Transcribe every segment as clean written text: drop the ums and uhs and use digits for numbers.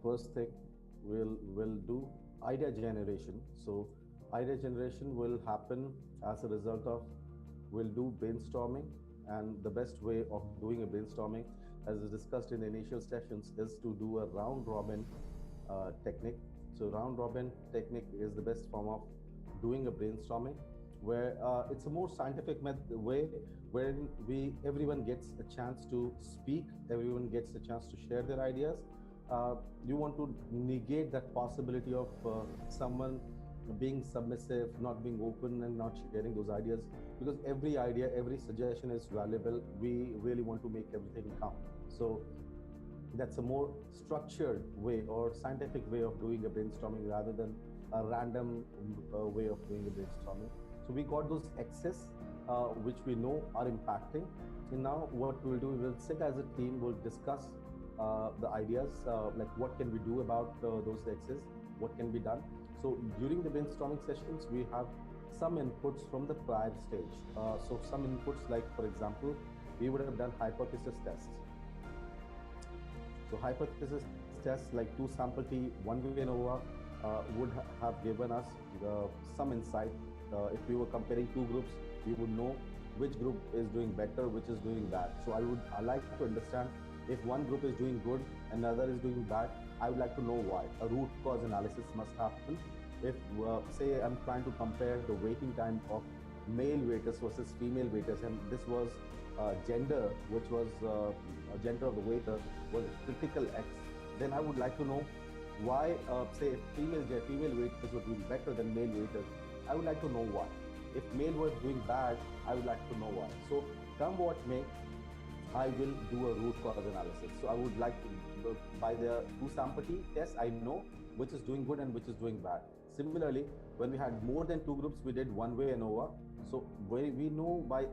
first thing we'll do idea generation. So idea generation will happen as a result of we'll do brainstorming, and the best way of doing a brainstorming, as is discussed in the initial sessions, is to do a round robin technique. So round robin technique is the best form of doing a brainstorming, where it's a more scientific way wherein everyone gets a chance to speak, everyone gets a chance to share their ideas. You want to negate that possibility of someone being submissive, not being open and not sharing those ideas, because every idea, every suggestion is valuable. We really want to make everything count. So that's a more structured way or scientific way of doing a brainstorming rather than a random way of doing a brainstorming. So we got those X's which we know are impacting. And now what we'll do, we'll sit as a team, we'll discuss the ideas, like what can we do about those X's, what can be done. So during the brainstorming sessions, we have some inputs from the prior stage. So some inputs, like for example, we would have done hypothesis tests. So hypothesis tests like 2 sample T, 1 way ANOVA would have given us some insight. If we were comparing 2 groups, we would know which group is doing better, which is doing bad. So I like to understand if one group is doing good and another is doing bad, I would like to know why. A root cause analysis must happen. If say I'm trying to compare the waiting time of male waiters versus female waiters, and this was gender, which was gender of the waiter was critical X, then I would like to know why say female waiters were doing better than male waiters. I would like to know why. If male was doing bad, I would like to know why. So come what may, I will do a root cause analysis. So I would like to, by the 2 sample T test, I know which is doing good and which is doing bad. Similarly, when we had more than 2 groups, we did 1 way ANOVA. So we know by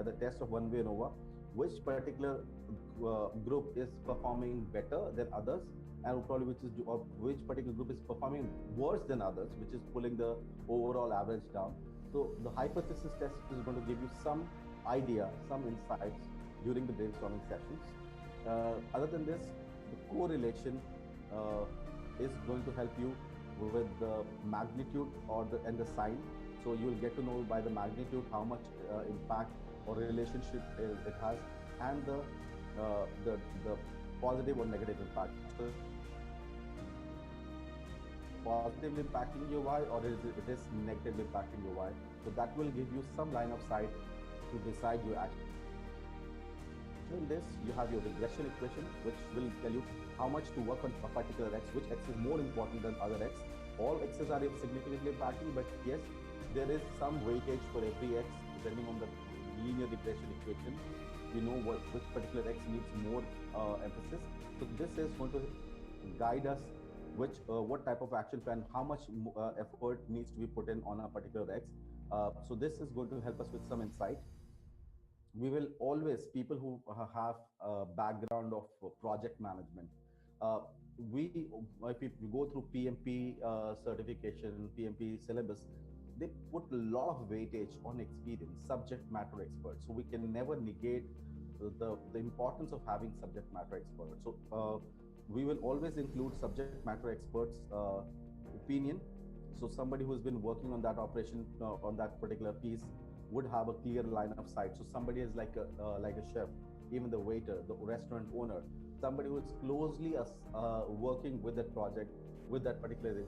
the test of 1 way ANOVA which particular group is performing better than others, and probably which particular group is performing worse than others, which is pulling the overall average down. So the hypothesis test is going to give you some idea, some insights during the brainstorming sessions. Other than this, the correlation is going to help you with the magnitude and the sign. So you will get to know by the magnitude how much impact or relationship it has, and the positive or negative impact. So positively impacting your Y, or it is negatively impacting your Y. So that will give you some line of sight to decide your action. In this, you have your regression equation, which will tell you how much to work on a particular X, which X is more important than other X. All X's are significantly impacting, but yes, there is some weightage for every X depending on the linear regression equation. We know which particular X needs more emphasis. So this is going to guide us what type of action plan, how much effort needs to be put in on a particular X. So this is going to help us with some insight. We will always, people who have a background of project management, if we go through PMP certification, PMP syllabus, they put a lot of weightage on experience, subject matter experts. So we can never negate the importance of having subject matter experts. So we will always include subject matter experts' opinion. So somebody who has been working on that operation, on that particular piece, would have a clear line of sight. So somebody is like a chef, even the waiter, the restaurant owner, somebody who is closely working with that project, with that particular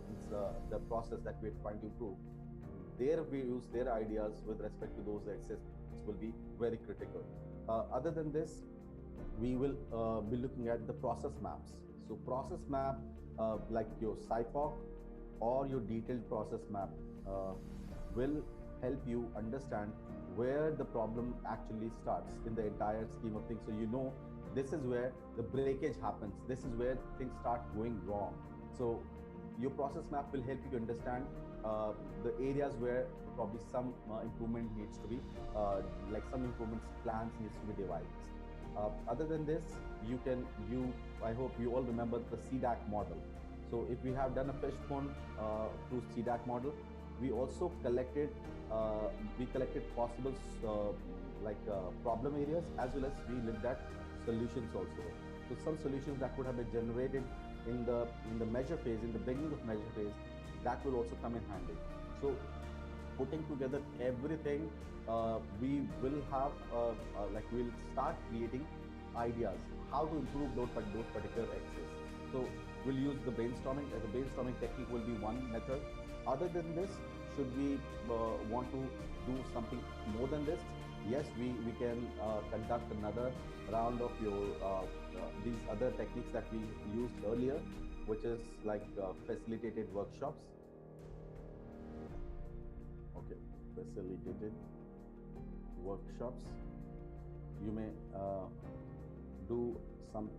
the process that we're trying to improve. Their views, their ideas with respect to those X's will be very critical. Other than this, we will be looking at the process maps. So process map, like your SciPoc or your detailed process map, will help you understand where the problem actually starts in the entire scheme of things. So you know this is where the breakage happens. This is where things start going wrong. So your process map will help you to understand the areas where probably some improvement needs to be, like some improvements plans needs to be devised. Other than this, I hope you all remember the CDAC model. So if we have done a fishbone through CDAC model, we also collected possible problem areas, as well as we looked at solutions also. So some solutions that could have been generated in the measure phase, in the beginning of measure phase, that will also come in handy. So putting together everything, we will have like we'll start creating ideas how to improve those particular X's. So we'll use the brainstorming. The brainstorming technique will be one method. Other than this, should we want to do something more than this? Yes, we can conduct another round of these other techniques that we used earlier, which is like facilitated workshops. Okay, facilitated workshops. You may do some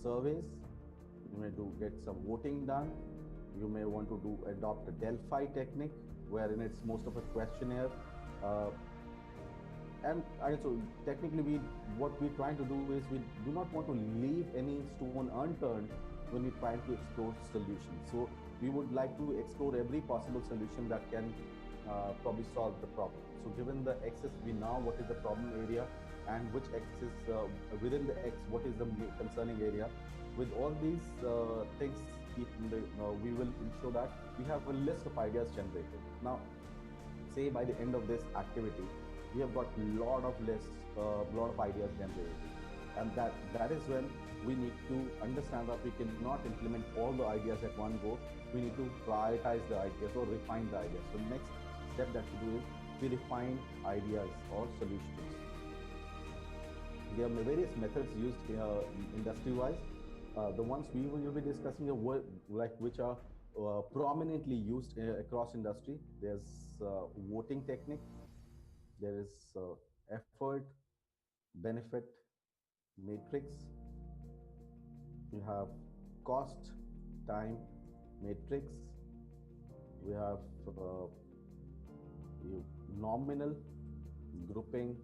surveys. You may get some voting done. You may want to adopt a Delphi technique, wherein it's most of a questionnaire. And so technically, what we're trying to do is we do not want to leave any stone unturned when we try to explore solutions. So we would like to explore every possible solution that can probably solve the problem. So given the X's, we know what is the problem area and which X's within the X, what is the concerning area. With all these things, we will ensure that we have a list of ideas generated. Now, say by the end of this activity, we have got a lot of lists, a lot of ideas generated. And that is when we need to understand that we cannot implement all the ideas at one go. We need to prioritize the ideas or refine the ideas. So the next step that we do is we refine ideas or solutions. There are various methods used industry-wise. The ones we will be discussing are which are prominently used across industry. There's voting technique. There is effort, benefit matrix. We have cost, time matrix. We have nominal grouping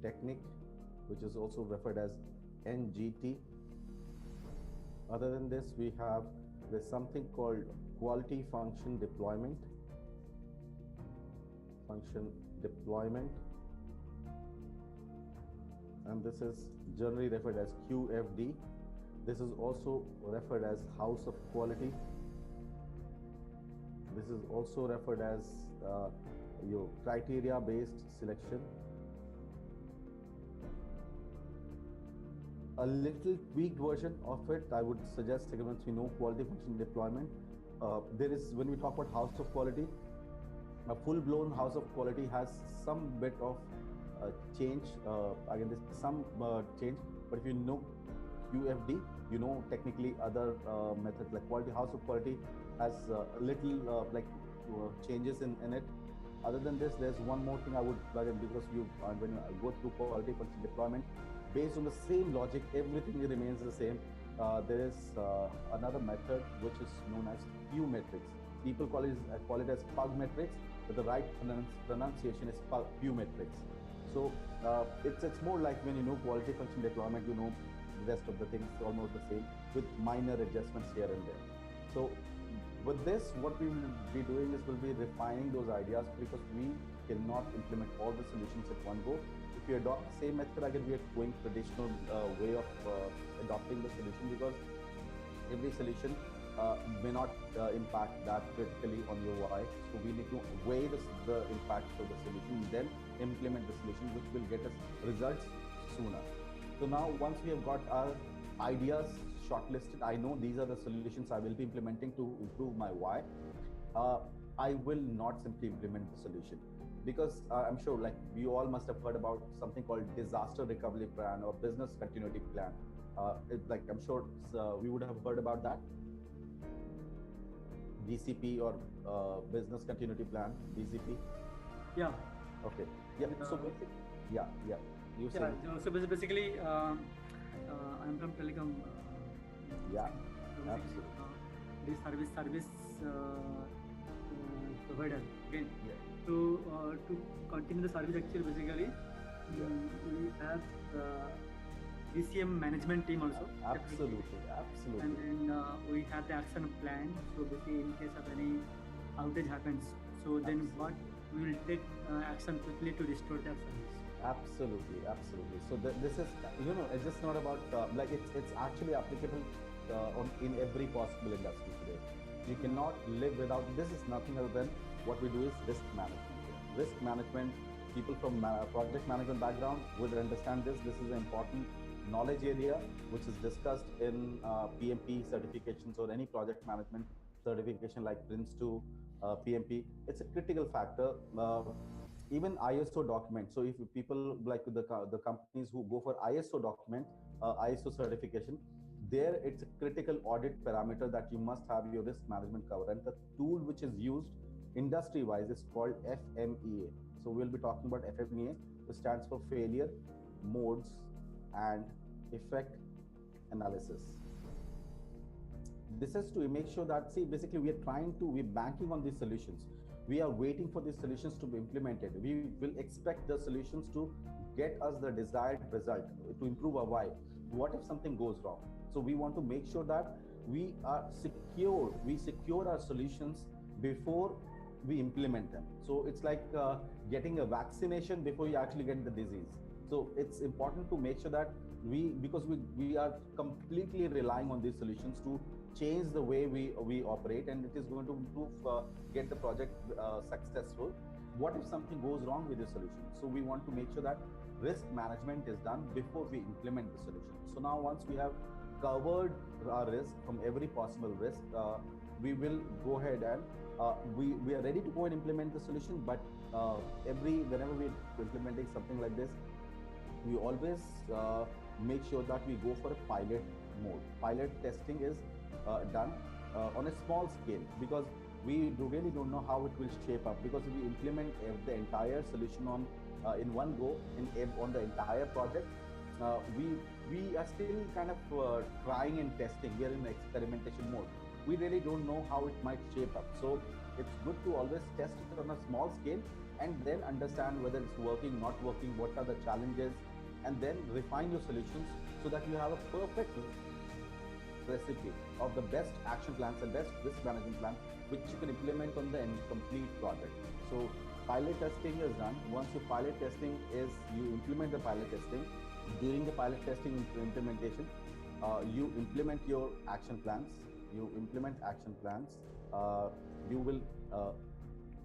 technique, which is also referred as NGT. Other than this, there's something called quality function deployment. And this is generally referred as QFD. This is also referred as house of quality. This is also referred as your criteria-based selection. A little tweaked version of it, I would suggest, once we know quality function deployment, there is, when we talk about house of quality, a full-blown house of quality has some bit of change. Again, there's some change, but if you know QFD, you know technically other methods like quality house of quality has little changes in it. Other than this, there's one more thing I would, because when you go through quality function deployment, based on the same logic, everything remains the same. There is another method which is known as Q metrics. People call it as pug metrics, but the right pronunciation is Q metrics. So it's more like when you know quality function deployment, you know the rest of the things almost the same with minor adjustments here and there. So with this, what we will be doing is we'll be refining those ideas, because we cannot implement all the solutions at one go. If you adopt the same method, again, we are going traditional way of adopting the solution, because every solution may not impact that critically on your UI. So we need to weigh the impact of the solution, then implement the solution, which will get us results sooner. So now, once we have got our ideas shortlisted, I know these are the solutions I will be implementing to improve my UI. I will not simply implement the solution, because I'm sure, like, you all must have heard about something called disaster recovery plan or business continuity plan. I'm sure we would have heard about that. BCP or business continuity plan, BCP. Yeah. Okay. Yeah. So basically, yeah. You say. So basically, I'm from telecom. Yeah. So absolutely. The service provider. Okay. Yeah. So to continue the service, actually, basically, we have DCM management team also. Absolutely. And then we have the action plan. So basically, in case of any outage happens, so then what we will take action quickly to restore that service. Absolutely, absolutely. So this is, it's just not about like it's actually applicable on in every possible industry today. You cannot live without. This is nothing other than what we do is risk management. Risk management. People from project management background would understand this. This is an important knowledge area which is discussed in PMP certifications or any project management certification like Prince2, PMP. It's a critical factor. Even ISO documents. So if people like the companies who go for ISO document, ISO certification, there it's a critical audit parameter that you must have your risk management cover. And the tool which is used industry wise is called FMEA. So we'll be talking about FMEA, which stands for failure, modes, and effect analysis. This is to make sure that, see, basically we're banking on these solutions. We are waiting for these solutions to be implemented. We will expect the solutions to get us the desired result, to improve our life. What if something goes wrong? So we want to make sure that we are secure. We secure our solutions before we implement them. So it's like getting a vaccination before you actually get the disease. So it's important to make sure that because we are completely relying on these solutions to change the way we operate, and it is going to improve, get the project successful. What if something goes wrong with the solution? So we want to make sure that risk management is done before we implement the solution. So now once we have covered our risk from every possible risk, we will go ahead and we are ready to go and implement the solution. But whenever we're implementing something like this, we always make sure that we go for a pilot mode. Pilot testing is done on a small scale, because we really don't know how it will shape up. Because if we implement the entire solution in one go on the entire project, we are still kind of trying and testing. We are in experimentation mode. We really don't know how it might shape up. So it's good to always test it on a small scale and then understand whether it's working, not working, what are the challenges, and then refine your solutions so that you have a perfect recipe of the best action plans and best risk management plan which you can implement on the complete project. So pilot testing is done. Once your pilot testing is, you implement the pilot testing. During the pilot testing implementation, you implement your action plans. You implement action plans. You will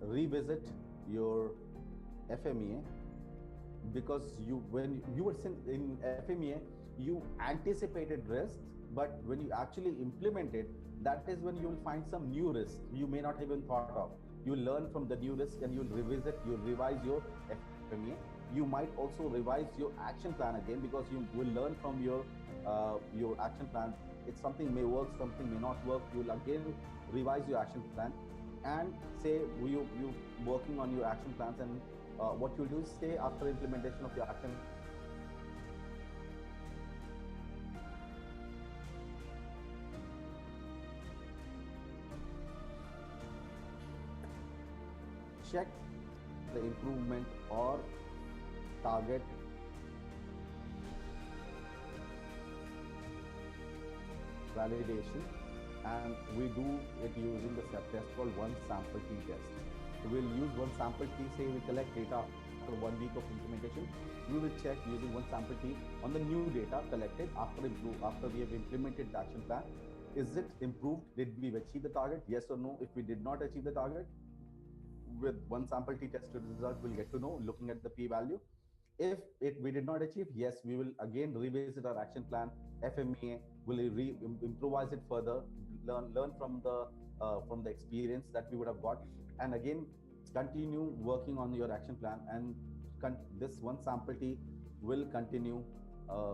revisit your FMEA, because when you were in FMEA, you anticipated risks, but when you actually implement it, that is when you will find some new risks you may not even thought of. You learn from the new risk and you'll revise your FMEA. You might also revise your action plan again, because you will learn from your action plan. It's something may work, something may not work. You'll again revise your action plan, and say you working on your action plans, and what you'll do is, say after implementation of your action, check the improvement or target validation, and we do it using the test called one sample T test. So we'll use one sample T, say we collect data after 1 week of implementation. We will check using one sample T on the new data collected after we have implemented the action plan. Is it improved? Did we achieve the target? Yes or no? If we did not achieve the target, with one sample T tested result, we'll get to know looking at the P value. If we did not achieve, yes, we will again revisit our action plan, FMEA, will improvise it further, learn from the experience that we would have got, and again continue working on your action plan. And this one sample T will continue,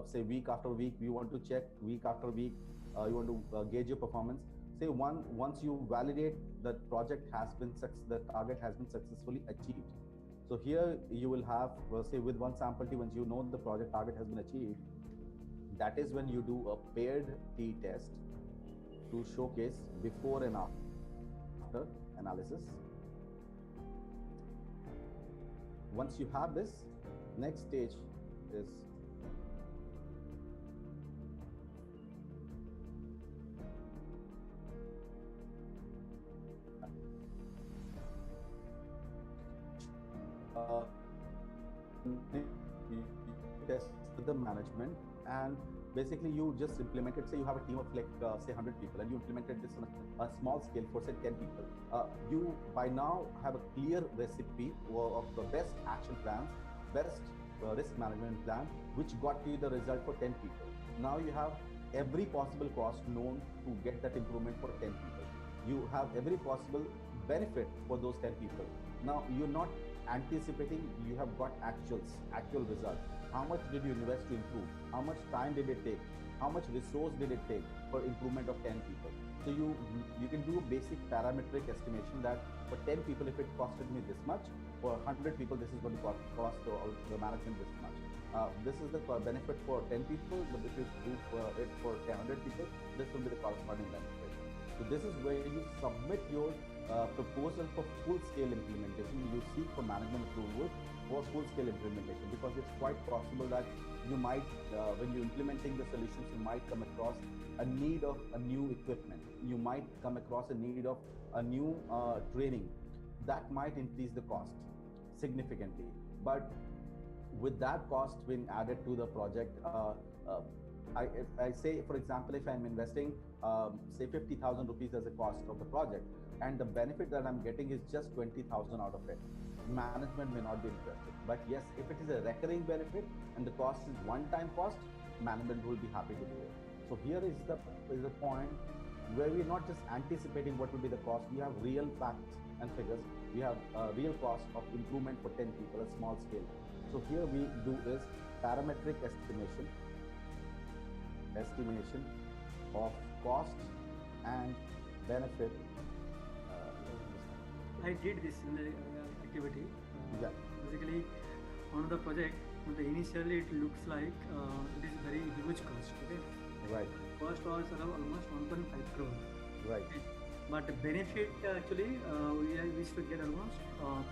say week after week. We want to check week after week. You want to gauge your performance. Say once you validate that the target has been successfully achieved. So here you will have, say with one sample T, once you know the project target has been achieved, that is when you do a paired T test to showcase before and after analysis. Once you have this, next stage is you test with the management, and basically you just implement it. Say you have a team of like say 100 people, and you implemented this on a small scale for say 10 people. You by now have a clear recipe of the best action plans, best risk management plan, which got you the result for 10 people. Now you have every possible cost known to get that improvement for 10 people. You have every possible benefit for those 10 people. Now you're not anticipating, you have got actual results. How much did you invest to improve? How much time did it take? How much resource did it take for improvement of 10 people? So you can do a basic parametric estimation that for 10 people, if it costed me this much, for 100 people, this is going to cost the management this much. This is the benefit for 10 people, but if you do it for 100 people, this will be the corresponding benefit. So this is where you submit your proposal for full-scale implementation. You seek for management approval for full-scale implementation, because it's quite possible that you might, when you're implementing the solutions, you might come across a need of a new equipment. You might come across a need of a new training. That might increase the cost significantly. But with that cost being added to the project, if I say, for example, if I'm investing, say 50,000 rupees as a cost of the project, and the benefit that I'm getting is just 20,000 out of it, management may not be interested. But yes, if it is a recurring benefit and the cost is one-time cost, management will be happy to do it. So here is the point where we're not just anticipating what will be the cost. We have real facts and figures. We have real cost of improvement for 10 people, a small scale. So here we do is parametric estimation of cost and benefit. I did this in the activity. Yeah. Basically, on the project, initially it looks like it is very huge cost. Okay. Right. Cost was almost 1.5 crore. Right. Okay. But benefit actually we should get almost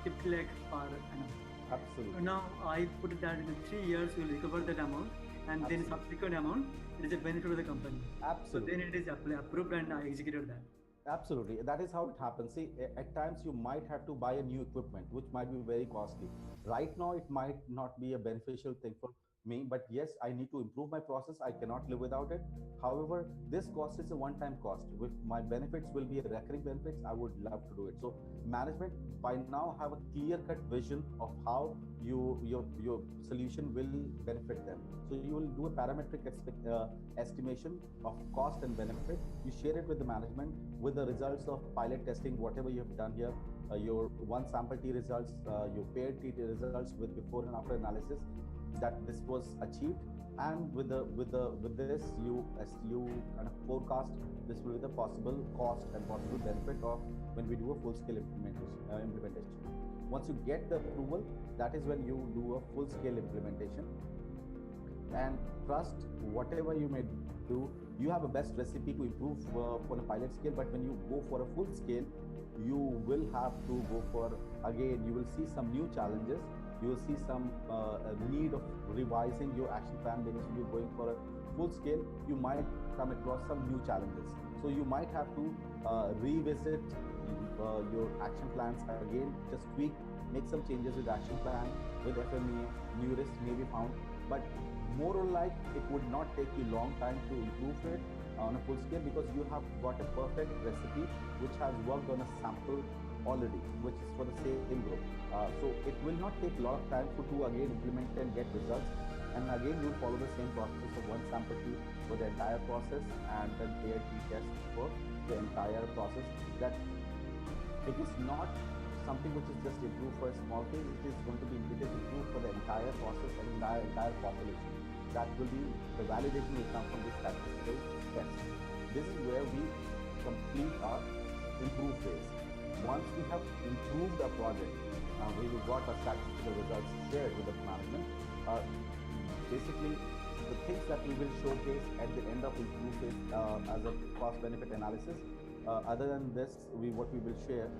50 lakh per annum. Absolutely. Now I put that in 3 years we will recover that amount, and Absolutely. then subsequent amount it is a benefit to the company. Absolutely. So then it is approved and I executed that. Absolutely. That is how it happens. See, at times you might have to buy a new equipment, which might be very costly. Right now, it might not be a beneficial thing for me, but yes, I need to improve my process. I cannot live without it. However, this cost is a one-time cost. With my benefits will be a recurring benefits, I would love to do it. So management by now have a clear-cut vision of how your solution will benefit them. So you will do a parametric estimation of cost and benefit. You share it with the management with the results of pilot testing, whatever you have done here, your one sample T results, your paired T results with before and after analysis, that this was achieved, and with this you kind of forecast this will be the possible cost and possible benefit of when we do a full-scale implementation. Once you get the approval, that is when you do a full-scale implementation. And trust, whatever you may do, you have a best recipe to improve for a pilot scale, but when you go for a full scale, you will have to go for, again, you will see some new challenges. You will see some need of revising your action plan. Because if you're going for a full scale, you might come across some new challenges. So you might have to revisit your action plans again, just tweak, make some changes with action plan, with FMEA, new risks may be found. But more or like, it would not take you long time to improve it on a full scale, because you have got a perfect recipe which has worked on a sample already, which is for the same group. So it will not take a lot of time to again implement and get results. And again, you follow the same process of one sample T for the entire process, and then paired T test for the entire process. That it is not something which is just improved for a small case. It is going to be improved for the entire process and entire population. That will be, the validation will come from the statistical test. This is where we complete our improve phase. Once we have improved a project, we will got our statistical results shared with the management. Basically, the things that we will showcase at the end of improve phase as a cost benefit analysis. Other than this, what we will share.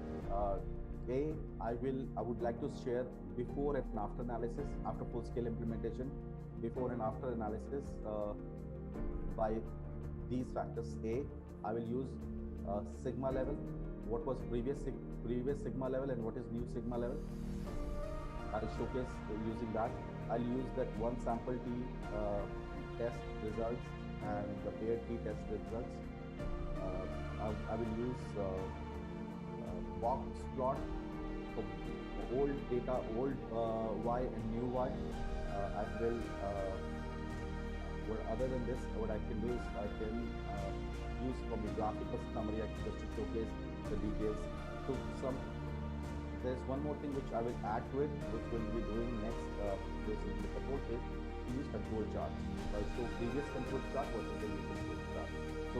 I would like to share before and after analysis, after full scale implementation, before and after analysis by these factors. I will use sigma level, what was previous sigma level and what is new sigma level. I'll showcase using that. I'll use that one sample T test results and the paired T test results. I will use box plot for old data, old Y and new Y. I will, other than this, what I can do is I can use from the graphical summary just to showcase the details. So there's one more thing which I will add to it, which we'll be doing next. This is the control phase. We use control charts. Right? So previous control chart versus the new control chart. So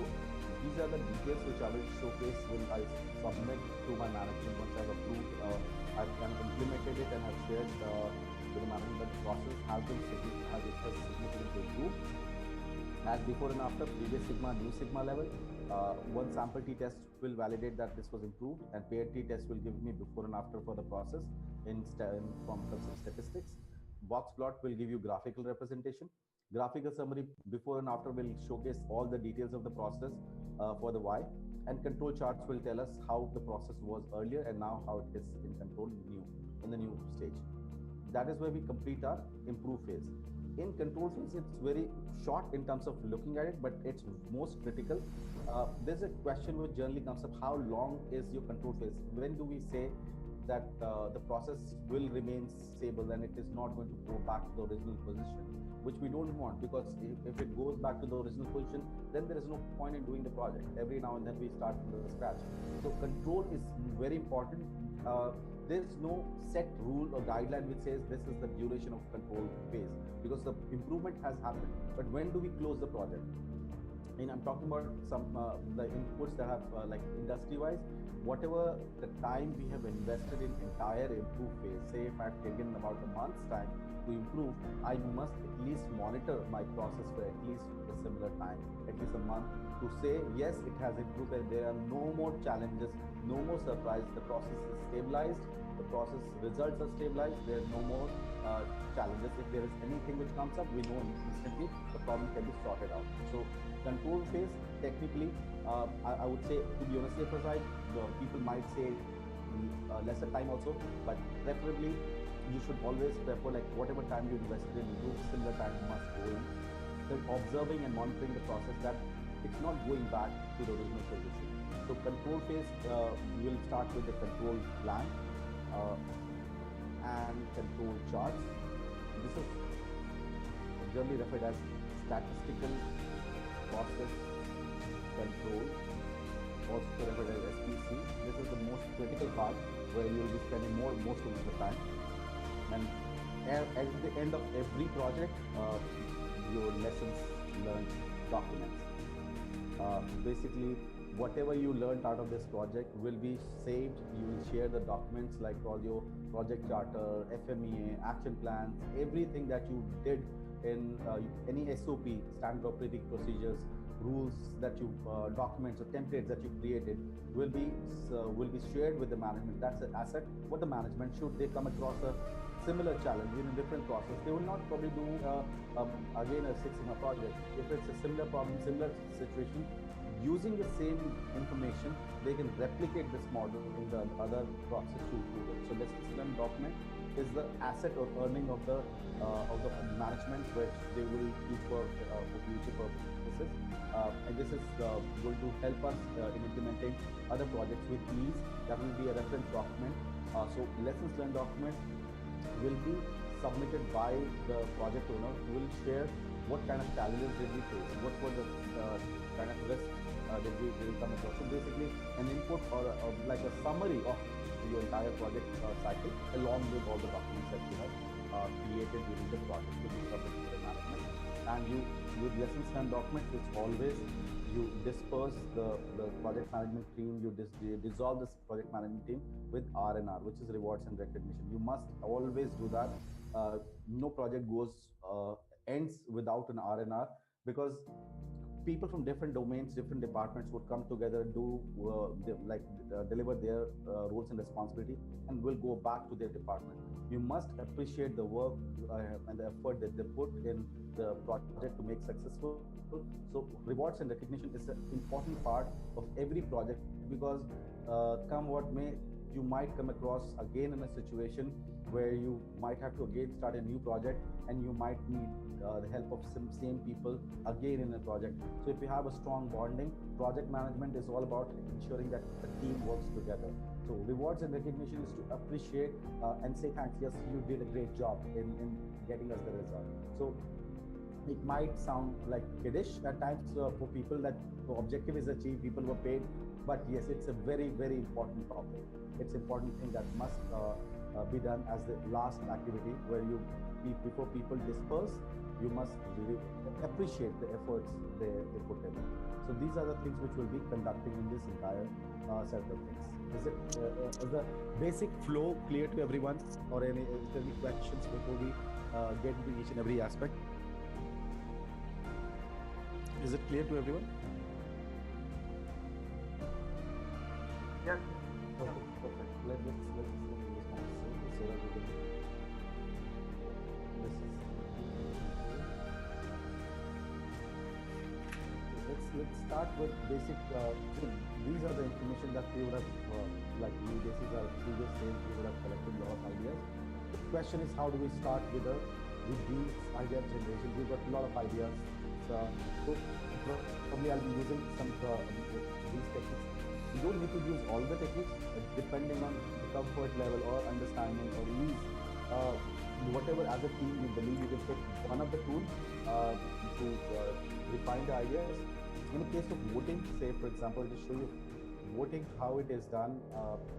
these are the details which I will showcase when I submit to my management once I've approved. I've kind of implemented it and have shared to the management process has significantly improved. As before and after, previous sigma, new sigma level. One sample T test will validate that this was improved, and paired T test will give me before and after for the process from statistics. Box plot will give you graphical representation. Graphical summary before and after will showcase all the details of the process for the Y, and control charts will tell us how the process was earlier and now how it is in control in the new stage. That is where we complete our improve phase. In control phase, it's very short in terms of looking at it, but it's most critical. There's a question which generally comes up: how long is your control phase? When do we say that the process will remain stable and it is not going to go back to the original position, which we don't want, because if it goes back to the original position, then there is no point in doing the project. Every now and then we start from the scratch. So control is very important. There's no set rule or guideline which says this is the duration of control phase, because the improvement has happened. But when do we close the project? And I'm talking about some the inputs that have like industry-wise, whatever the time we have invested in entire improve phase. Say if I've taken about a month's time to improve, I must at least monitor my process for at least a similar time, at least a month, to say yes, it has improved and there are no more challenges, no more surprises. The process is stabilized, the process results are stabilized, there are no more challenges. If there is anything which comes up, we know instantly the problem can be sorted out. So control phase, technically, I would say, to be on a safer side, people might say lesser time also, but preferably you should always prefer, like, whatever time you invested in improve, similar time must go in. So observing and monitoring the process, that it's not going back to the original position. So control phase, we will start with the control plan and control charts. This is generally referred as statistical process control, also referred as SPC. This is the most critical part where you will be spending most of the time. And at the end of every project, your lessons learned documents. Basically, whatever you learned out of this project will be saved. You will share the documents like all your project charter, FMEA, action plans, everything that you did in any SOP, standard operating procedures, rules that you documents or templates that you created will be shared with the management. That's an asset for the management. Should they come across a similar challenge in a different process, they will not probably do again a Six Sigma project. If it's a similar problem, similar situation, using the same information, they can replicate this model in the other process to improve it. So lessons learned document is the asset or earning of the management, which they will keep for future purposes. And this is going to help us in implementing other projects with ease. That will be a reference document. So lessons learned document will be submitted by the project owner, who will share what kind of challenges did we face, what were the kind of risks did we come across. So basically an input or like a summary of your entire project cycle, along with all the documents that you have created during the project to be submitted to the management. And you, with lessons learned document, it's always you disperse the project management team, you dissolve this project management team with R&R, which is rewards and recognition. You must always do that. No project ends without an R&R, because people from different domains, different departments would come together, deliver their roles and responsibility, and will go back to their department. You must appreciate the work and the effort that they put in the project to make successful. So rewards and recognition is an important part of every project, because come what may, you might come across again in a situation where you might have to again start a new project, and you might need the help of some same people again in a project. So if you have a strong bonding, project management is all about ensuring that the team works together. So rewards and recognition is to appreciate and say thanks. Yes, you did a great job in getting us the result. So it might sound like kiddish at times for people that the objective is achieved, people were paid, but yes, it's a very, very important topic. It's an important thing that must be done as the last activity, where you, before people disperse, you must really appreciate the efforts they put in. So these are the things which we'll be conducting in this entire set of things. Is the basic flow clear to everyone, or any questions before we get into each and every aspect? Is it clear to everyone? Yes. Okay, perfect. Let's so that we can. Let's start with basic. These are the information that we would have, this is our previous sales, we would have collected a lot of ideas. The question is, how do we start with these idea generation? We've got a lot of ideas. So probably I'll be using some these techniques. You don't need to use all the techniques, depending on the comfort level or understanding or ease. Whatever as a team you believe you can pick one of the tools to refine the ideas. In the case of voting, say for example, I'll just show you voting, how it is done.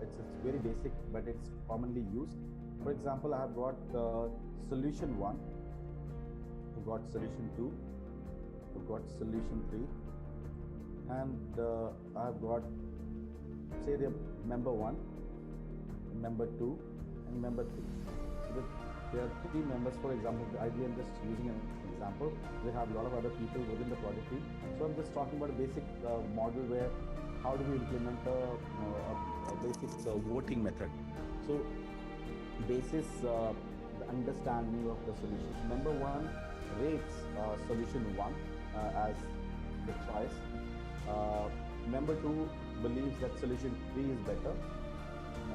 It's very basic, but it's commonly used. For example, I have got solution 1, I've got solution 2, I've got solution 3, and I've got, say, the member 1, member 2, and member 3. So there are 3 members. For example, ideally I'm just using an example. We have a lot of other people within the project team. So I'm just talking about a basic model where how do we implement a basic voting method. So basis the understanding of the solutions. Member 1 rates solution 1 as the choice. Member 2 believes that solution 3 is better,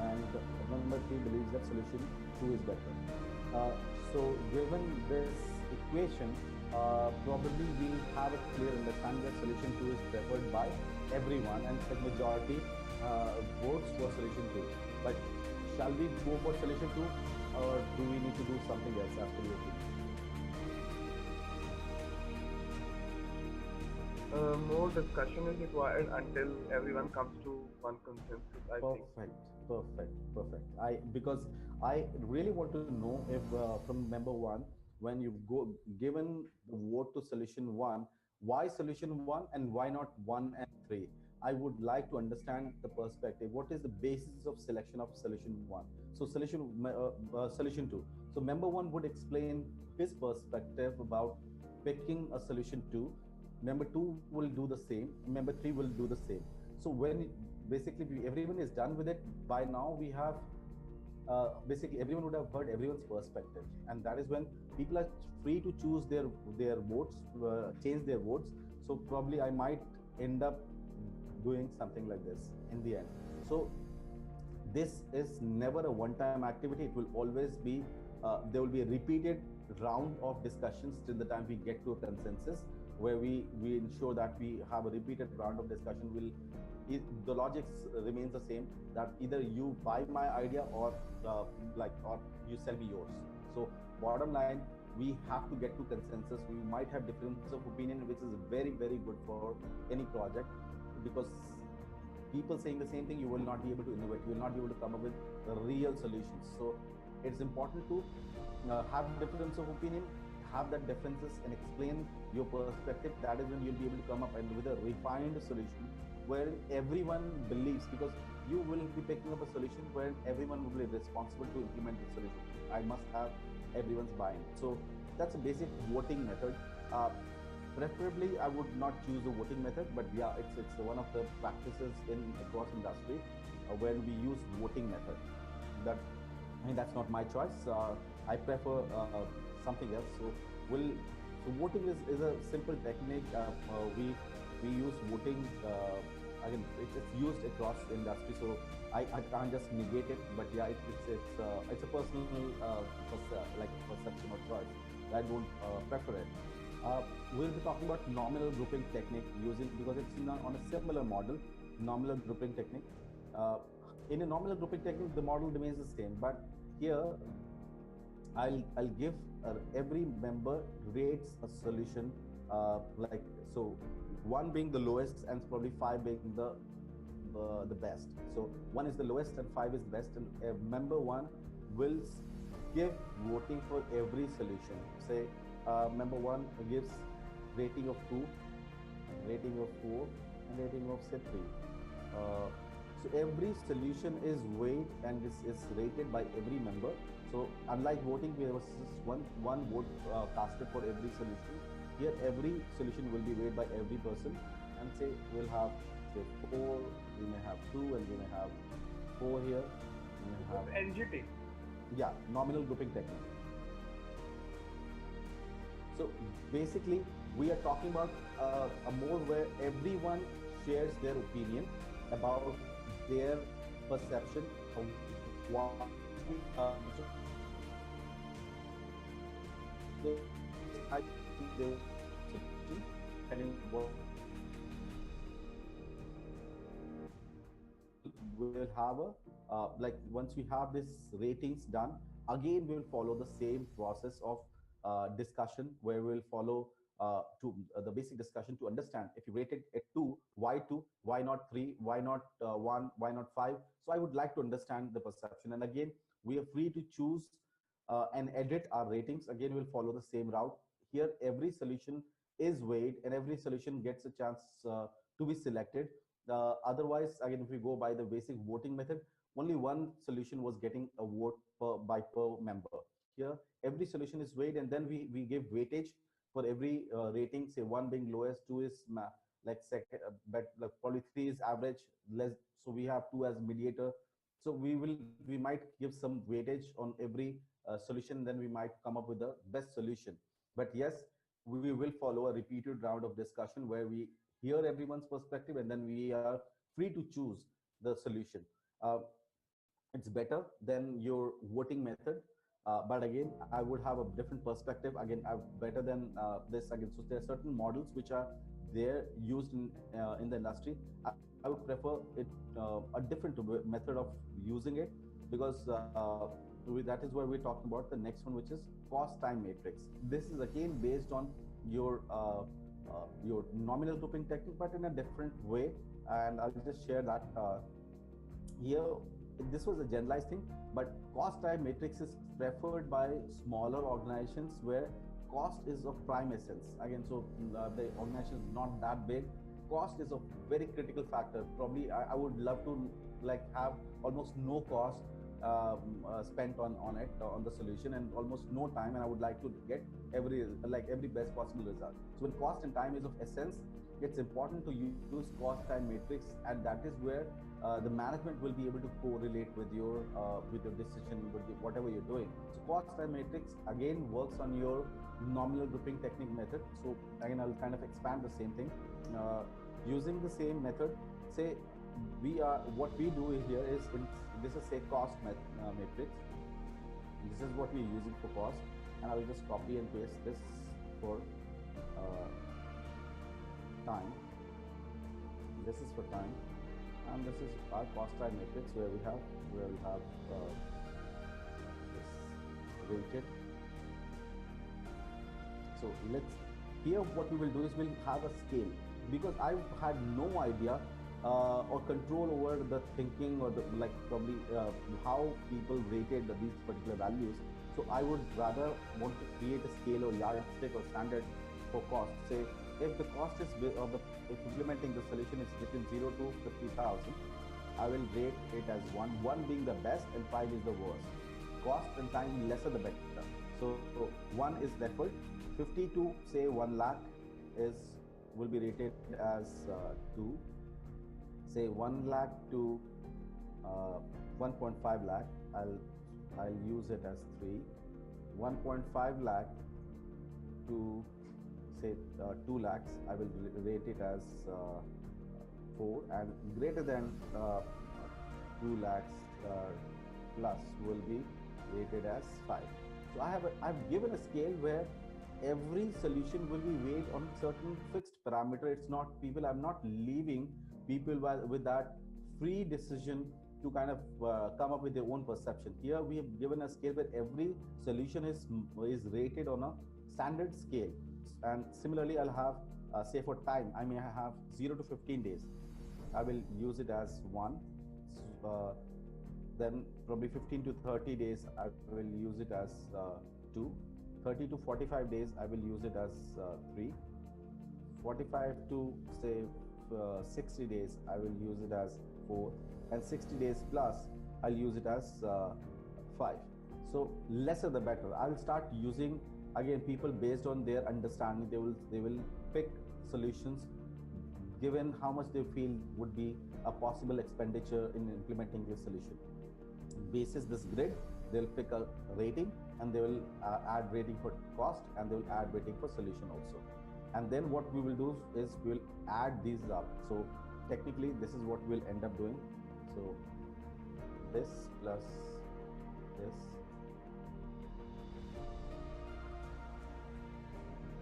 and member 3 believes that solution 2 is better. So given this equation, probably we'll have a clear understanding that solution 2 is preferred by everyone, and the majority votes for solution 2. But shall we go for solution 2, or do we need to do something else after your opinion? More discussion is required until everyone comes to one consensus, I think. Perfect. Because I really want to know if from member 1, when you go given the vote to solution 1, why solution 1 and why not 1 and 3? I would like to understand the perspective. What is the basis of selection of solution 1? So solution 2. So member 1 would explain his perspective about picking a solution 2. Member 2 will do the same. Member 3 will do the same. So when basically everyone is done with it, by now we have basically everyone would have heard everyone's perspective, and that is when people are free to choose their votes, change their votes. So probably I might end up doing something like this in the end. So this is never a one-time activity. It will always be there will be a repeated round of discussions till the time we get to a consensus, where we ensure that we have a repeated round of discussion. The logic remains the same, that either you buy my idea or you sell me yours. So bottom line, we have to get to consensus. We might have difference of opinion, which is very, very good for any project, because people saying the same thing, you will not be able to innovate. You will not be able to come up with real solutions. So it's important to have difference of opinion, have that differences, and explain your perspective. That is when you'll be able to come up and with a refined solution where everyone believes, because you will be picking up a solution where everyone will be responsible to implement the solution. I must have everyone's buy-in. So that's a basic voting method. Preferably, I would not choose the voting method, but yeah, it's one of the practices across industry when we use voting method. That's not my choice. I prefer something else. So voting is a simple technique. We use voting again, it's used across industry, so I can't just negate it. But yeah, it's a personal like perception or choice. I don't prefer it. We'll be talking about nominal grouping technique using, because it's on a similar model, nominal grouping technique. In a nominal grouping technique, the model remains the same, but here I'll give every member rates a solution, like so, 1 being the lowest and probably 5 being the best. So 1 is the lowest and 5 is the best, and member 1 will give voting for every solution. Say member 1 gives rating of 2, rating of 4, and rating of say 3. So every solution is weighed and is rated by every member. So unlike voting, where there was just one vote casted for every solution, here every solution will be weighed by every person. And say we'll have say 4, we may have 2, and we may have 4 here. We may have NGT. Yeah, nominal grouping technique. So basically, we are talking about a mode where everyone shares their opinion about their perception of what I think they will have a like once we have this ratings done, again we will follow the same process of discussion, where we will follow the basic discussion to understand if you rated at 2, why 2, why not 3, why not 1, why not 5. So I would like to understand the perception, and again we are free to choose and edit our ratings. Again, we'll follow the same route. Here every solution is weighed and every solution gets a chance to be selected. Otherwise, again, if we go by the basic voting method, only one solution was getting a vote per member. Here every solution is weighed, and then we give weightage for every rating, say 1 being lowest, 2 is like second, but like probably 3 is average, less, so we have 2 as mediator. So we might give some weightage on every solution, then we might come up with the best solution. But yes, we will follow a repeated round of discussion where we hear everyone's perspective, and then we are free to choose the solution. It's better than your voting method, but again, I would have a different perspective. Again, better than this. Again, so there are certain models which are there used in the industry. I would prefer it a different method of using it, because that is where we're talking about the next one, which is cost time matrix. This is again based on your nominal grouping technique, but in a different way. And I'll just share that here. This was a generalized thing, but cost time matrix is preferred by smaller organizations where cost is of prime essence. Again, so the organization is not that big. Cost is a very critical factor. Probably I would love to like have almost no cost spent on the solution, and almost no time, and I would like to get every best possible result. So when cost and time is of essence, it's important to use cost time matrix, and that is where the management will be able to correlate with your decision, with whatever you're doing. So cost time matrix again works on your nominal grouping technique method. So again, I'll kind of expand the same thing using the same method. Say what we do here is this is say cost matrix. This is what we're using for cost, and I will just copy and paste this for time. This is for time, and this is our cost time matrix where we have this weighted. So here what we will do is we'll have a scale, because I've had no idea or control over the thinking or the probably how people rated these particular values. So I would rather want to create a scale or yardstick or standard for cost. Say if the cost is if implementing the solution is between 0 to 50,000, I will rate it as 1 being the best and 5 is the worst. Cost and time, lesser the better. So 1 is deferred. 50 to say 1 lakh will be rated as 2. Say 1 lakh to 1.5 lakh, I'll use it as 3. 1.5 lakh to say 2 lakhs, I will rate it as 4, and greater than 2 lakhs plus will be rated as 5. So I've given a scale where every solution will be weighed on certain fixed parameter. It's not people. I'm not leaving people with that free decision to kind of come up with their own perception. Here we have given a scale where every solution is rated on a standard scale. And similarly, I'll have say for time, I may have 0 to 15 days. I will use it as 1. Then probably 15 to 30 days, I will use it as 2. 30 to 45 days, I will use it as 3. 45 to say 60 days, I will use it as 4. And 60 days plus, I'll use it as 5. So lesser the better. I will start using again people based on their understanding. They will pick solutions given how much they feel would be a possible expenditure in implementing this solution. Basis this grid, they'll pick a rating and they will add rating for cost and they will add rating for solution also. And then what we will do is we will add these up. So technically this is what we'll end up doing. So this plus this,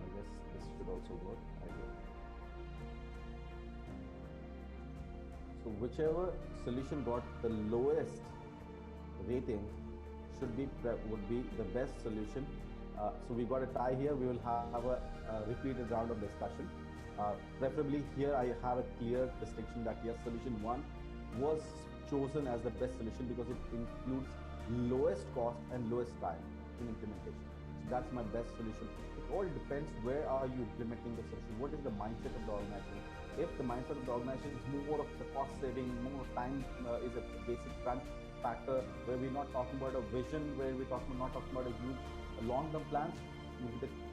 I guess this should also work. So whichever solution got the lowest rating would be the best solution. So we got a tie here. We will have a repeated round of discussion. Preferably here I have a clear distinction that yes, solution 1 was chosen as the best solution because it includes lowest cost and lowest time in implementation. So that's my best solution. It all depends where are you implementing the solution. What is the mindset of the organization? If the mindset of the organization is more of the cost saving, more time is a basic front factor, where we're not talking about a vision, where we're not talking about a huge long-term plans.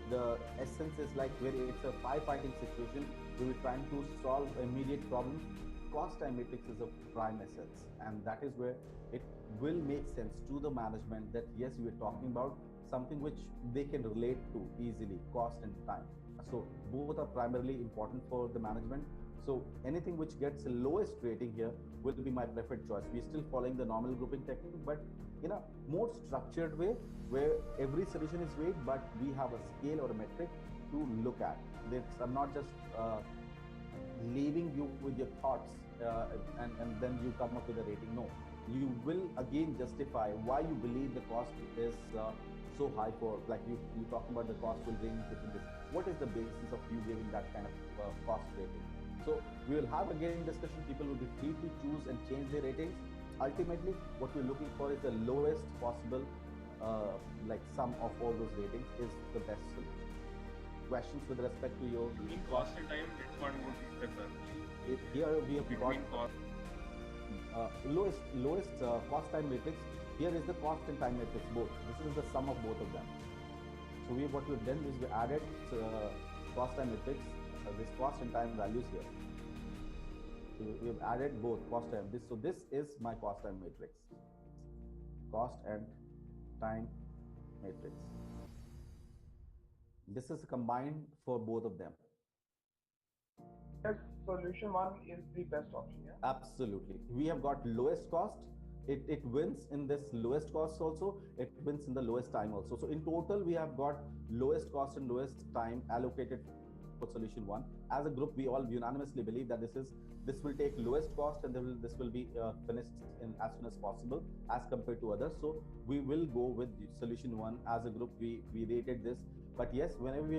The essence is like where it's a firefighting situation where we're trying to solve immediate problems. Cost time matrix is a prime essence, and that is where it will make sense to the management that yes, we're talking about something which they can relate to easily, cost and time. So both are primarily important for the management. So anything which gets the lowest rating here will be my preferred choice. We're still following the normal grouping technique, but in a more structured way where every solution is weighed, but we have a scale or a metric to look at. I'm not just leaving you with your thoughts and then you come up with a rating. No, you will again justify why you believe the cost is so high for, like you talking about the cost will range between this. What is the basis of you giving that kind of cost rating? So we will have again discussion. People will be free to choose and change their ratings. Ultimately, what we're looking for is the lowest possible like sum of all those ratings is the best solution. Questions with respect to your cost and time, which one would you prefer? Here we have between got lowest cost time matrix. Here is the cost and time matrix both. This is the sum of both of them. So what we've done is we added cost time matrix, this cost and time values here. So we have added both cost time. So this is my cost time matrix. Cost and time matrix. This is combined for both of them. Yes, solution 1 is the best option. Yeah? Absolutely. We have got lowest cost. It wins in this lowest cost also. It wins in the lowest time also. So in total, we have got lowest cost and lowest time allocated for solution 1. As a group, we all unanimously believe that this will take lowest cost and this will be finished in as soon as possible as compared to others. So we will go with solution 1 as a group. We rated this, but yes, whenever we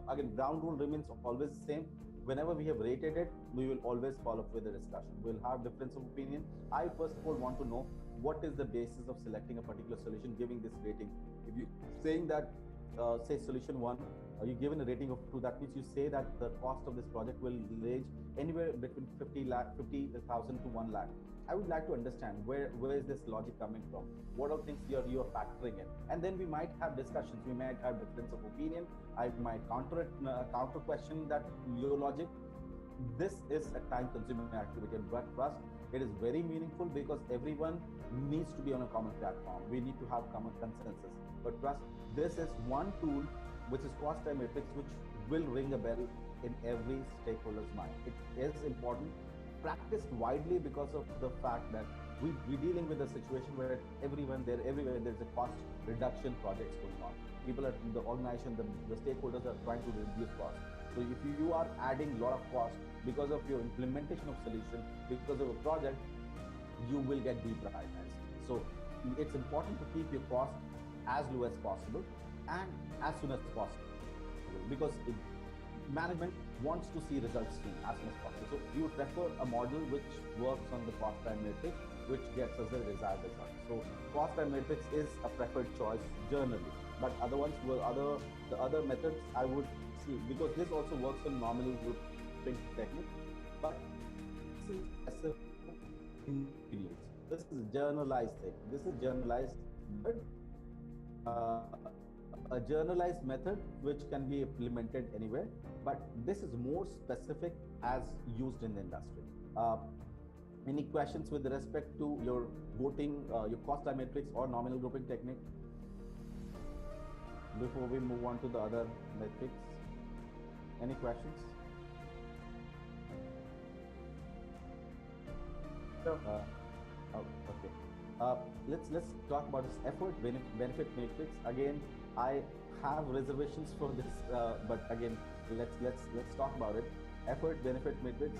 again ground rule remains always the same. Whenever we have rated it, we will always follow up with a discussion. We'll have difference of opinion. I first of all want to know what is the basis of selecting a particular solution, giving this rating. If you saying that say solution 1, you given a rating of 2, that means you say that the cost of this project will range anywhere between 50,000 to 1 lakh. I would like to understand where is this logic coming from? What are things you are factoring in? And then we might have discussions. We might have difference of opinion. I might counter question that your logic. This is a time-consuming activity, but trust, it is very meaningful because everyone needs to be on a common platform. We need to have common consensus. But trust, this is one tool which is cost time matrix, which will ring a bell in every stakeholder's mind. It is important practiced widely because of the fact that we're dealing with a situation where everywhere there's a cost reduction projects going on. People are, the organization, the stakeholders are trying to reduce costs. So if you are adding a lot of cost because of your implementation of solution, because of a project, you will get deprioritized. So it's important to keep your cost as low as possible and as soon as possible, because management wants to see results soon, as soon as possible. So you would prefer a model which works on the cost time matrix, which gets us the desired result. So cost time matrix is a preferred choice generally, but other ones will the other methods I would see, because this also works on nominal grouping technique, but this is specific ingredients. This is generalized thing. This is generalized, but a generalized method which can be implemented anywhere, but this is more specific as used in the industry. Any questions with respect to your voting, your cost time matrix or nominal grouping technique before we move on to the other metrics? Any questions? No. Okay. Let's talk about this effort benefit matrix. Again, I have reservations for this, but again, let's talk about it. Effort benefit matrix.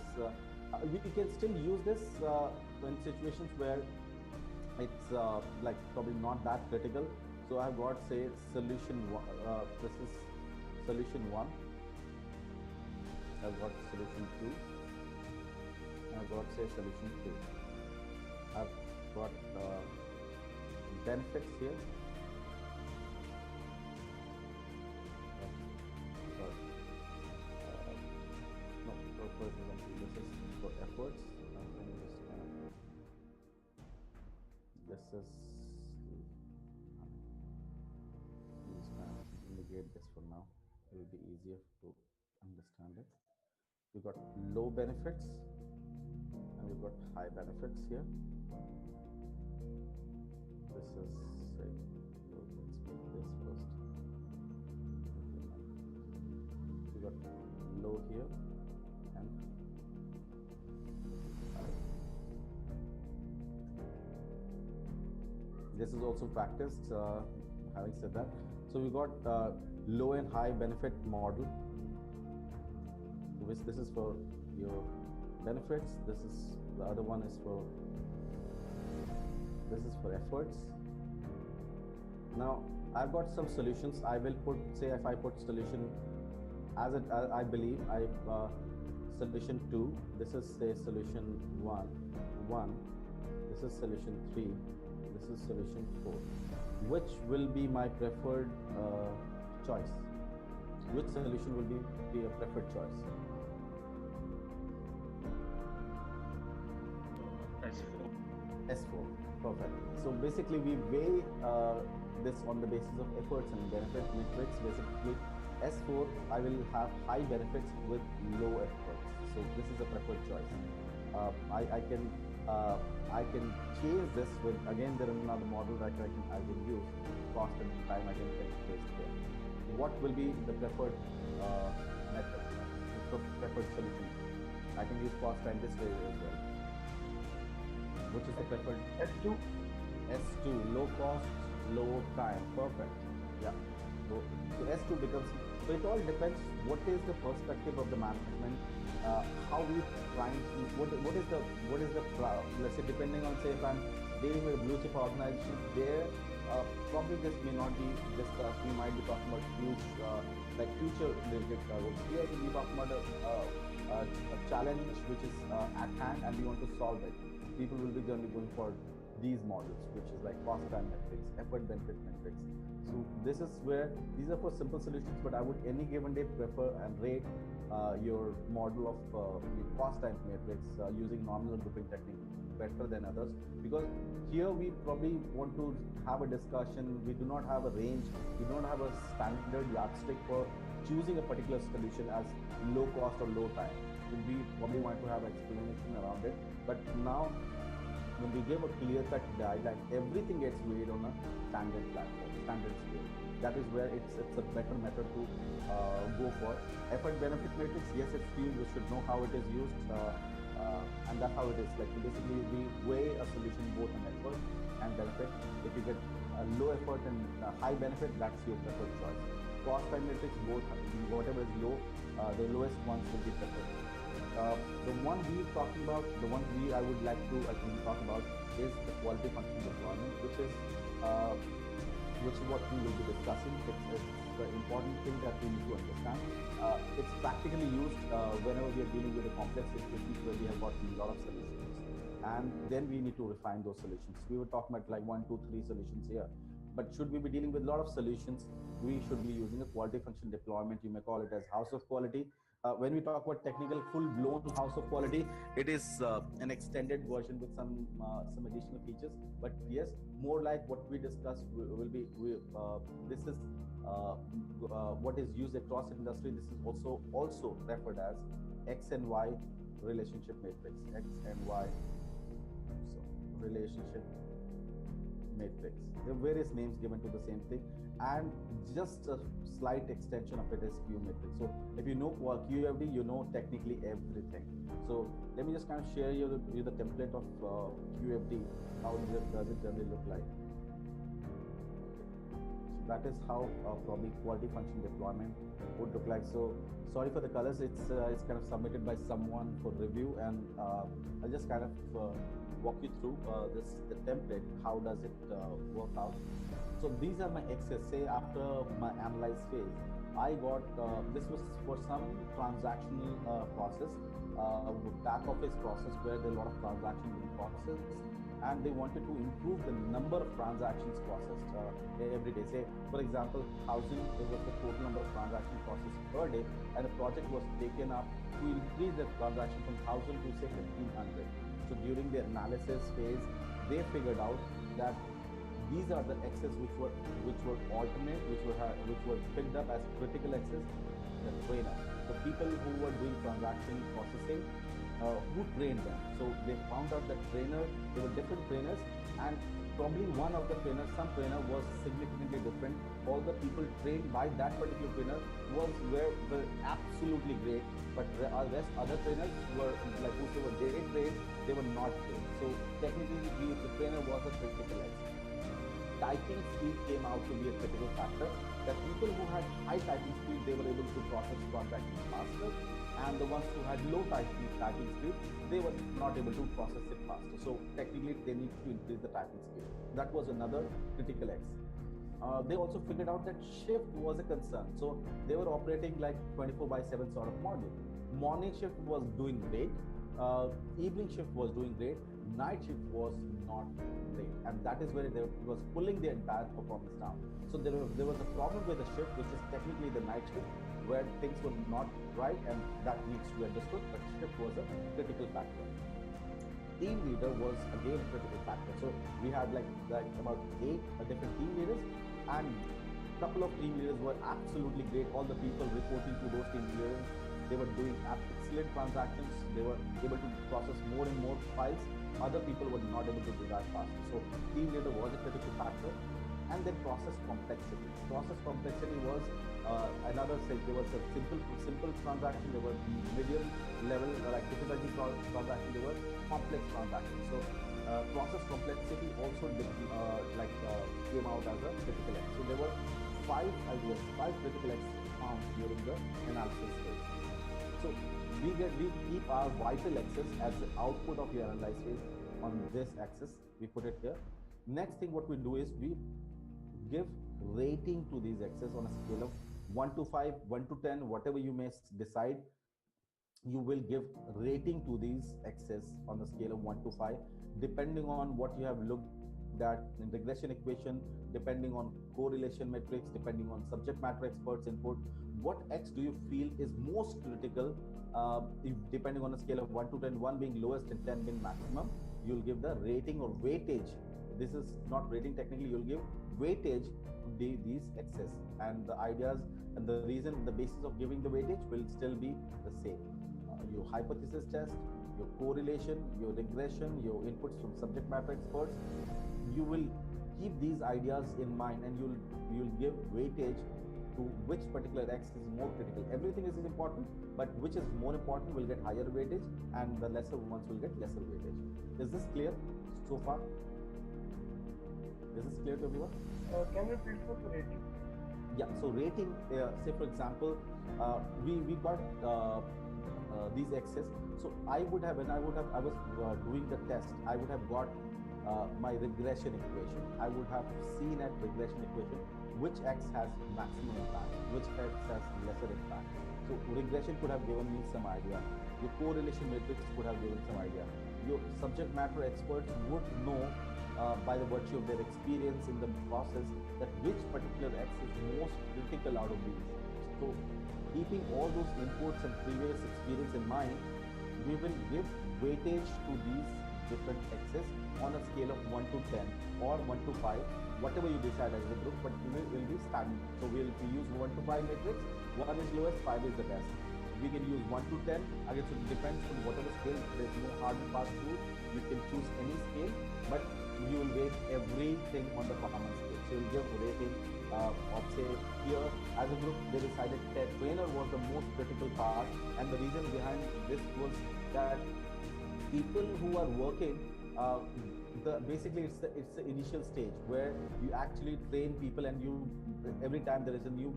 We can still use this in situations where it's like probably not that critical. So I've got, say, solution one. This is solution one. I've got solution two. I've got, say, solution two. I've got benefits here. This is for efforts. This is negate this for now. It will be easier to understand it. We've got low benefits and we've got high benefits here. This is, say, low. Let's make this first. We got low here and high. This is also practiced. Having said that, so we got low and high benefit model. Which this is for your benefits. This is the other one is for. This is for efforts. Now I've got some solutions. I will put, say, if I put solution as it, I believe solution 2. This is, say, solution 1. This is solution 3. This is solution 4. Which will be my preferred choice? Which solution will be a preferred choice? S4. S4. Perfect. So basically we weigh this on the basis of efforts and benefit matrix. Basically S4, I will have high benefits with low efforts. So this is a preferred choice. I can change this with, again, there is another model that I can use. Cost and time I can get placed here. What will be the preferred method, preferred solution? I can use cost time this way as well. Which is the preferred? S2. S2, low cost, low time. Perfect. Yeah. So S2 becomes, so it all depends what is the perspective of the management, how we trying to, what is the let's say, depending on, say, if I'm dealing with a blue chip organization, there probably this may not be discussed. We might be talking about huge, like future related goals. Here we're talking about a challenge which is at hand and we want to solve it. People will be generally going for these models, which is like cost time metrics, effort benefit metrics. So this is where these are for simple solutions, but I would any given day prefer and rate your model of your cost time matrix using nominal grouping technique better than others, because here we probably want to have a discussion. We do not have a range, we don't have a standard yardstick for choosing a particular solution as low cost or low time. We probably want to have explanation around it, but now when we give a clear-cut guideline, everything gets weighed on a standard platform, standard scale. that is where it's a better method to go for. Effort benefit matrix, yes, it's few, you should know how it is used, and that's how it is. Like basically we weigh a solution both on effort and benefit. If you get a low effort and high benefit, that's your preferred choice. Cost time matrix, both, whatever is low, the lowest ones will be preferred. The one we're talking about, the one I would like to talk about is the quality function deployment, which is what we will be discussing. It's the important thing that we need to understand. It's practically used whenever we are dealing with a complex situations where we have got a lot of solutions, and then we need to refine those solutions. We were talking about like 1, 2, 3 solutions here, but should we be dealing with a lot of solutions, we should be using a quality function deployment. You may call it as house of quality. When we talk about technical full-blown house of quality, it is an extended version with some additional features. But yes, more like what we discussed will be. This is what is used across industry. This is also referred as X and Y relationship matrix. X and Y relationship matrix. There are various names given to the same thing, and just a slight extension of it is Q matrix. So if you know QFD, you know technically everything. So let me just kind of share you the template of QFD. How does it generally look like? So that is how probably quality function deployment would look like. So sorry for the colors. It's kind of submitted by someone for review, and I'll just kind of walk you through the template. How does it work out? So these are my X's. Say after my analyze phase, I got this was for some transactional process, back office process where there are a lot of transactions being processed, and they wanted to improve the number of transactions processed every day. Say, for example, 1,000 was the total number of transactions processed per day, and the project was taken up to increase the transaction from 1,000 to say 1,500. So during the analysis phase, they figured out that these are the X's which were alternate, which were picked up as critical X's. The trainer, the people who were doing transaction processing, who trained them. So they found out that there were different trainers, and probably one of the trainers, some trainer was significantly different. All the people trained by that particular trainer were absolutely great, but the rest other trainers were like whoever they trained, they were not great. So technically, the trainer was a critical X. Typing speed came out to be a critical factor. That people who had high typing speed, they were able to process transactions faster, and the ones who had low typing speed, they were not able to process it faster. So technically, they need to increase the typing speed. That was another critical X. They also figured out that shift was a concern. So they were operating like 24/7 sort of model. Morning shift was doing great. Evening shift was doing great. Night shift was not great, and that is where it was pulling the entire performance down. So there was a problem with the shift, which is technically the night shift, where things were not right, and that needs to be understood. But shift was a critical factor. Team leader was again a critical factor. So we had like about 8 different team leaders, and a couple of team leaders were absolutely great. All the people reporting to those team leaders, they were doing excellent transactions. They were able to process more and more files. Other people were not able to do that faster. So team leader was a critical factor. And then process complexity. Process complexity was another thing. There was a simple transaction. There were medium level like difficulty transaction. There were complex transactions. So process complexity also came out as a critical X. So there were 5 critical X found during the analysis phase. So we keep our vital X's as the output of your analysis phase on this axis. We put it here. Next thing what we do is we give rating to these X's on a scale of 1 to 5, 1 to 10, whatever you may decide. You will give rating to these X's on the scale of 1 to 5, depending on what you have looked at in regression equation, depending on correlation metrics, depending on subject matter experts input. What X do you feel is most critical? Depending on a scale of 1 to 10, 1 being lowest and 10 being maximum, you'll give the rating or weightage. This is not rating technically, you'll give weightage to these X's, and the ideas and the reason, the basis of giving the weightage will still be the same. Your hypothesis test, your correlation, your regression, your inputs from subject matter experts, you will keep these ideas in mind, and you'll give weightage to which particular X is more critical. Everything is important, but which is more important will get higher weightage, and the lesser ones will get lesser weightage. Is this clear so far? Is this clear to everyone? Can you repeat for the rating? Yeah. So rating, say for example, we got these X's. So I was doing the test. I would have got my regression equation. I would have seen at regression equation which X has maximum impact, which X has lesser impact. So regression could have given me some idea. Your correlation matrix could have given some idea. Your subject matter experts would know by the virtue of their experience in the process that which particular X is most critical out of these. So keeping all those inputs and previous experience in mind, we will give weightage to these different X's on a scale of 1 to 10 or 1 to 5, whatever you decide as a group, but it will be standard. So we use 1 to 5 matrix, 1 is lowest, 5 is the best. We can use 1 to 10, again, so it depends on whatever scale. There's no hard and fast rule. You can choose any scale, but you will rate everything on the common scale. So you'll give a rating of, say, here as a group, they decided that trainer was the most critical part, and the reason behind this was that people who are working, basically it's the initial stage where you actually train people, and every time there is a new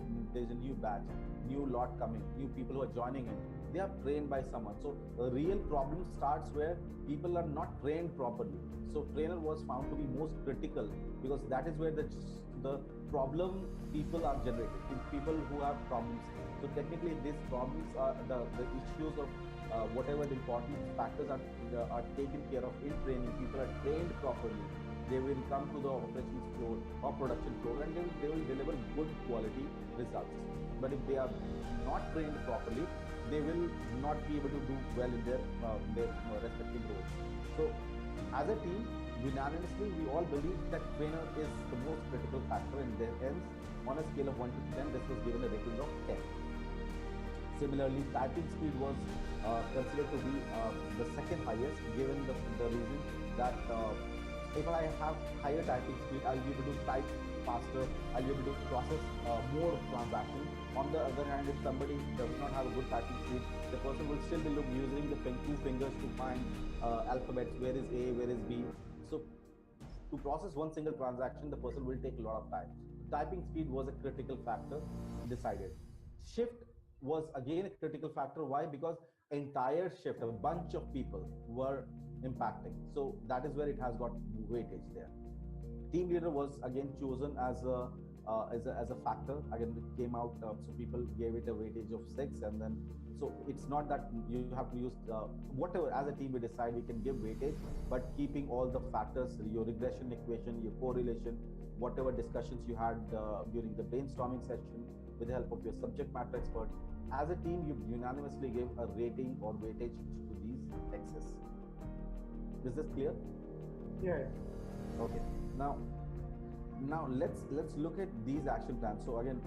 batch, new lot coming, new people who are joining in, they are trained by someone. So the real problem starts where people are not trained properly. So trainer was found to be most critical, because that is where the problem people are generated, people who have problems. So technically these problems are the issues of whatever the important factors are taken care of in training. People are trained properly, they will come to the operations floor or production floor, and they will deliver good quality results. But if they are not trained properly, they will not be able to do well in their respective roles. So as a team, unanimously, we all believe that trainer is the most critical factor, and hence on a scale of 1 to 10, this was given a rating of 10. Similarly, typing speed was considered to be the second highest, given the reason that if I have higher typing speed, I'll be able to type faster, I'll be able to process more transactions. On the other hand, if somebody does not have a good typing speed, the person will still be using the two fingers to find alphabets, where is A, where is B. So to process one single transaction, the person will take a lot of time. Typing speed was a critical factor decided. Shift was again a critical factor. Why? Because entire shift, a bunch of people were impacting. So that is where it has got weightage there. Team leader was again chosen as a factor. Again, it came out, so people gave it a weightage of 6, and then so it's not that you have to use whatever as a team we decide we can give weightage, but keeping all the factors, your regression equation, your correlation, whatever discussions you had during the brainstorming session with the help of your subject matter experts, as a team you unanimously gave a rating or weightage to these X's. Is this clear? Yeah. Okay. Now let's look at these action plans. So again,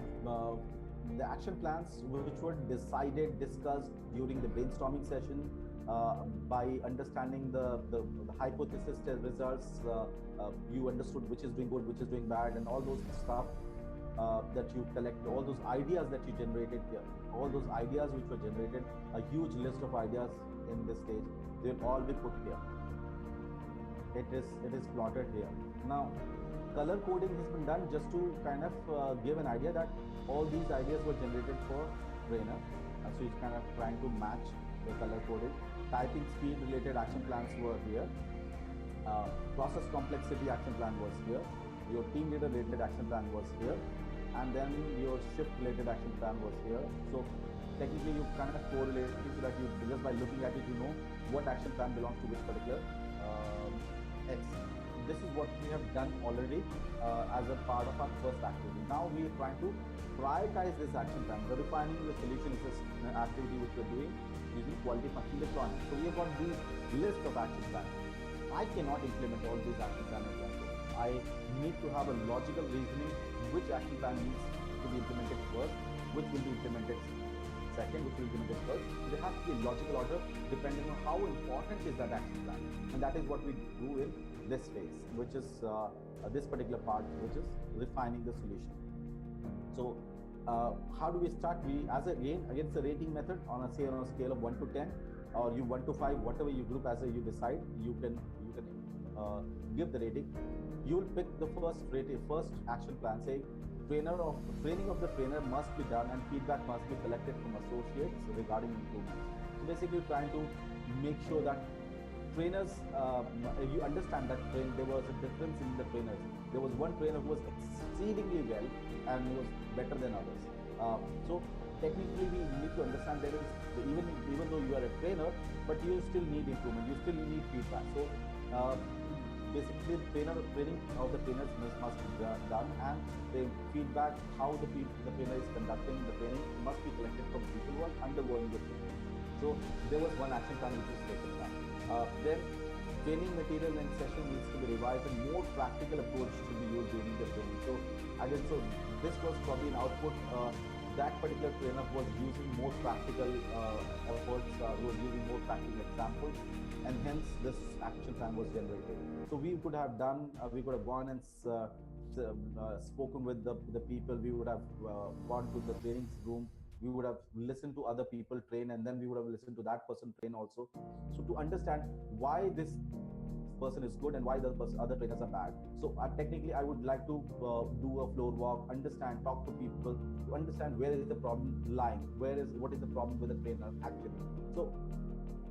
the action plans which were decided, discussed during the brainstorming session, by understanding the hypothesis test results, you understood which is doing good, which is doing bad, and all those stuff that you collect, all those ideas that you generated here, all those ideas which were generated, a huge list of ideas in this stage, they will all be put here. It is plotted here. Now, color coding has been done just to kind of give an idea that all these ideas were generated for trainer. So it's kind of trying to match the color coding. Typing speed related action plans were here. Process complexity action plan was here. Your team leader related action plan was here. And then your shift related action plan was here. So technically you kind of correlate it so that you, just by looking at it, you know what action plan belongs to which particular X. This is what we have done already as a part of our first activity. Now we are trying to prioritize this action plan. The refining the solution is an activity which we are doing using quality function deployment. So we have got this list of action plans. I cannot implement all these action plans at once. I need to have a logical reasoning which action plan needs to be implemented first, which will be implemented second, which we're going to discuss. There has to be a logical order depending on how important is that action plan. And that is what we do in this phase, which is this particular part, which is refining the solution. So how do we start? We, against the rating method on a scale of 1 to 10, or you 1 to 5, whatever you group as you decide, you can give the rating. You will pick the first action plan, say training of the trainer must be done and feedback must be collected from associates regarding improvements. So basically trying to make sure that trainers, you understand that there was a difference in the trainers. There was one trainer who was exceedingly well and was better than others. So technically we need to understand there is, even though you are a trainer, but you still need improvement, you still need feedback. So basically training of the trainers must be done, and the feedback, how the trainer is conducting the training, must be collected from people who are undergoing the training. So there was one action plan which was taken down. Then training material and session needs to be revised, and more practical approach should be used during the training. So again, so this was probably an output. That particular trainer was using more practical efforts, was using more practical examples, and hence this action plan was generated. So we could have done, we could have gone and spoken with the people. We would have gone to the training room. We would have listened to other people train, and then we would have listened to that person train also. So to understand why this person is good and why the other trainers are bad. So technically, I would like to do a floor walk, understand, talk to people, to understand where is the problem lying, what is the problem with the trainer actually. So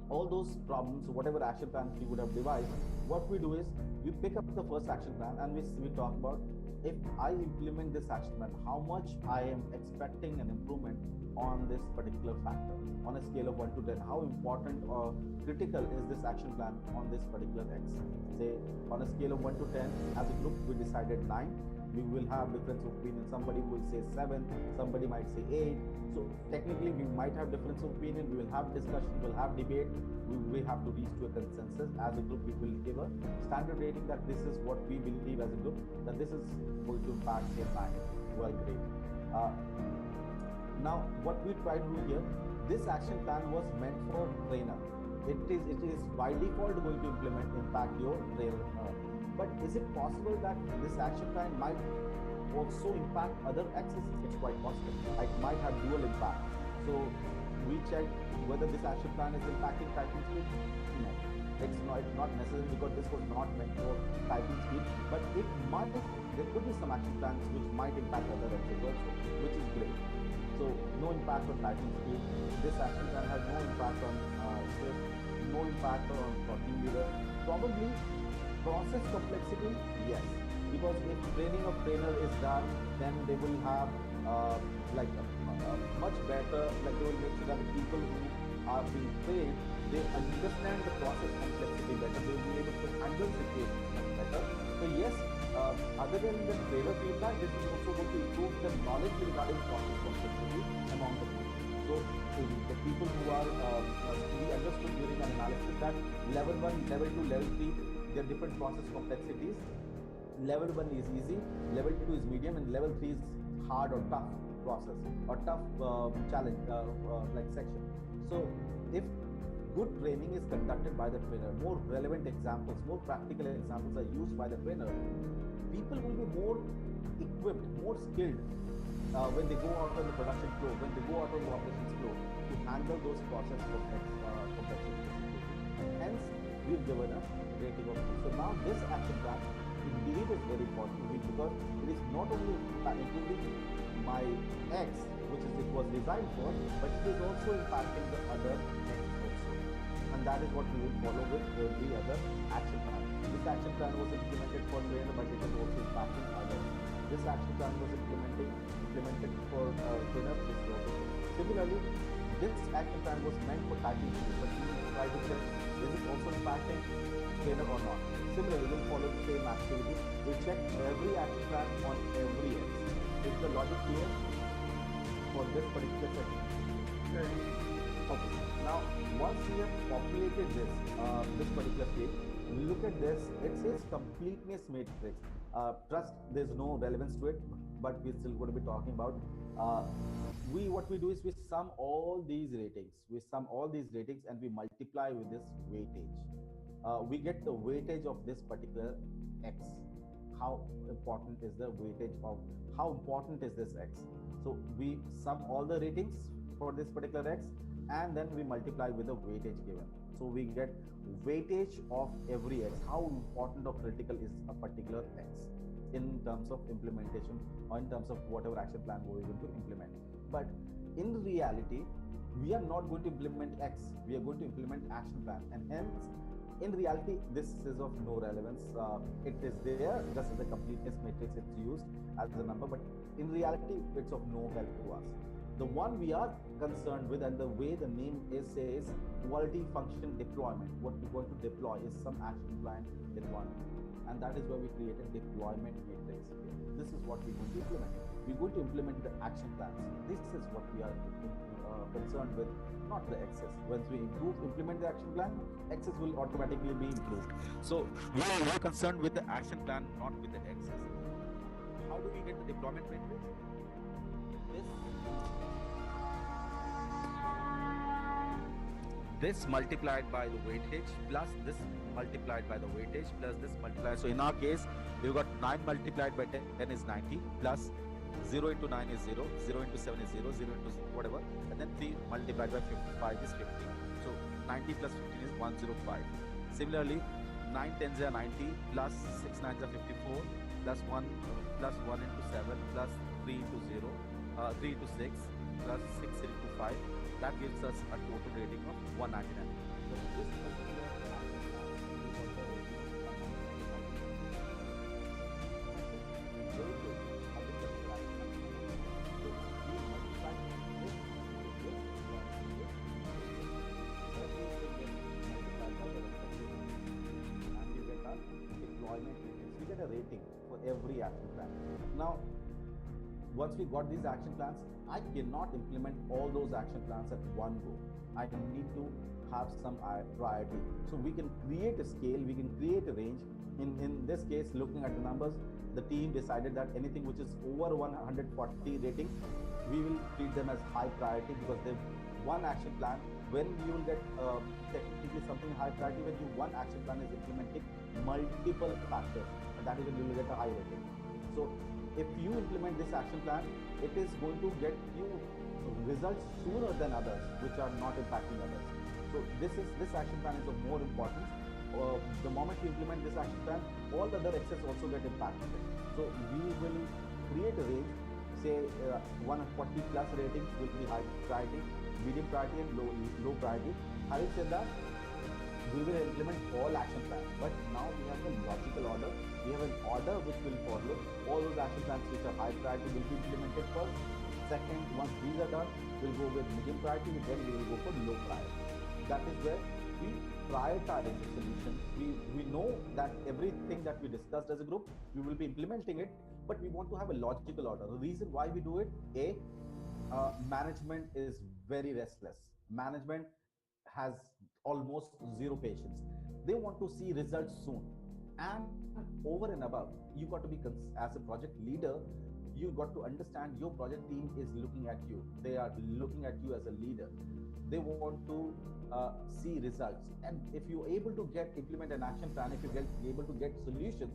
all those problems, whatever action plans we would have devised, what we do is we pick up the first action plan and we talk about, if I implement this action plan, how much I am expecting an improvement on this particular factor on a scale of 1 to 10. How important or critical is this action plan on this particular X? Say on a scale of 1 to 10, as a group we decided 9. We will have difference of opinion. Somebody will say 7, somebody might say 8. So technically we might have difference of opinion. We will have discussion, we will have debate. We have to reach to a consensus. As a group, we will give a standard rating that this is what we believe as a group, that this is going to impact say 9. Well, great. Now what we try to do here, this action plan was meant for trainer. It is by default going to impact your trainer. But is it possible that this action plan might also impact other axes? It's quite possible. It might have dual impact. So we check whether this action plan is impacting typing speed. No, it's not necessary, because this was not meant for typing speed. But it might, there could be some action plans which might impact other axes also, which is great. So no impact on typing speed. This action plan has no impact on shift, no impact on team leader. Probably process complexity, yes, because if training of trainer is done, then they will have much better, like they will make sure that the people who are being trained, they understand the process complexity better, they will be able to handle situations much better. So yes, other than the trainer feedback, this is also going to improve the knowledge regarding process complexity among the people. So the people who are, we understood during an analysis that level 1, level 2, level 3, there are different process complexities. Level 1 is easy, level 2 is medium, and level 3 is hard or tough process or tough challenge like section. So if good training is conducted by the trainer, more relevant examples, more practical examples are used by the trainer, people will be more equipped, more skilled when they go out on the production floor, when they go out on the operations floor, to handle those process complexities. Hence, we've given a rating of 2. So now this action plan indeed is very important to me, because it is not only improving my X, which it was designed for, but it is also impacting the other X also. And that is what we will follow with every other action plan. This action plan was implemented for trainer, but it is also impacting others. This action plan was implemented for trainer. Similarly, this action plan was meant for typing speed, but we will try to check, is it also impacting trainer or not. Similarly, we'll follow the same activity. We'll check every action plan on every X. Is the logic clear for this particular section? Okay. Now, once we have populated this particular page, look at this. It says completeness matrix. Trust, there's no relevance to it, but we're still going to be talking about What we do is we sum all these ratings. We sum all these ratings and we multiply with this weightage. We get the weightage of this particular X. How important is the weightage of, how important is this X? So we sum all the ratings for this particular X and then we multiply with the weightage given. So we get weightage of every X. How important or critical is a particular X in terms of implementation or in terms of whatever action plan we're going to implement. But in reality, we are not going to implement X. We are going to implement action plan, and hence, in reality, this is of no relevance. It is there just as a completeness matrix. It's used as a number, but in reality, it's of no help to us. The one we are concerned with, and the way the name is says, quality function deployment. What we're going to deploy is some action plan deployment, and that is why we created deployment matrix. This is what we're going to implement. We're going to implement the action plans. This is what we are concerned with, not the X's. Once we implement the action plan, X's will automatically be improved. So we are concerned with the action plan, not with the X's. How do we get the deployment matrix? This multiplied by the weightage plus this multiplied by the weightage plus this multiplied. So in our case, we've got 9 multiplied by 10 is 90 plus 0 into 9 is 0, 0 into 7 is 0, 0 into whatever, and then 3 multiplied by 5 is 50. So 90 plus 15 is 105. Similarly, 9 tens are 90 plus 6 nines are 54 plus 1 into 7 plus 3 into 0, 3 into 6 plus 6 into 5. That gives us a total rating of 199. So this particular we get a rating for every action plan. Now, once we got these action plans, I cannot implement all those action plans at one go. I need to have some priority. So we can create a scale, we can create a range. In this case, looking at the numbers, the team decided that anything which is over 140 rating, we will treat them as high priority because they one action plan. When you will get technically something high priority, when one action plan is implementing multiple factors, and that is when you will get a high rating. So if you implement this action plan, it is going to get you results sooner than others, which are not impacting others. So this action plan is of more importance. The moment you implement this action plan, all the other access also get impacted. So we will create a range, say 140 plus ratings will be high priority, medium priority and low priority. Having said that, we will implement all action plans, but now we have a logical order. We have an order which will follow. All those action plans which are high priority will be implemented first. Second, once these are done, we'll go with medium priority, then we will go for low priority. That is where we prioritize the solution. We know that everything that we discussed as a group, we will be implementing it, but we want to have a logical order. The reason why we do it, management is very restless. Management has almost zero patience. They want to see results soon. And over and above, you got to be, as a project leader, you got to understand your project team is looking at you. They are looking at you as a leader. They want to see results. And if you're able to implement an action plan, if you're able to get solutions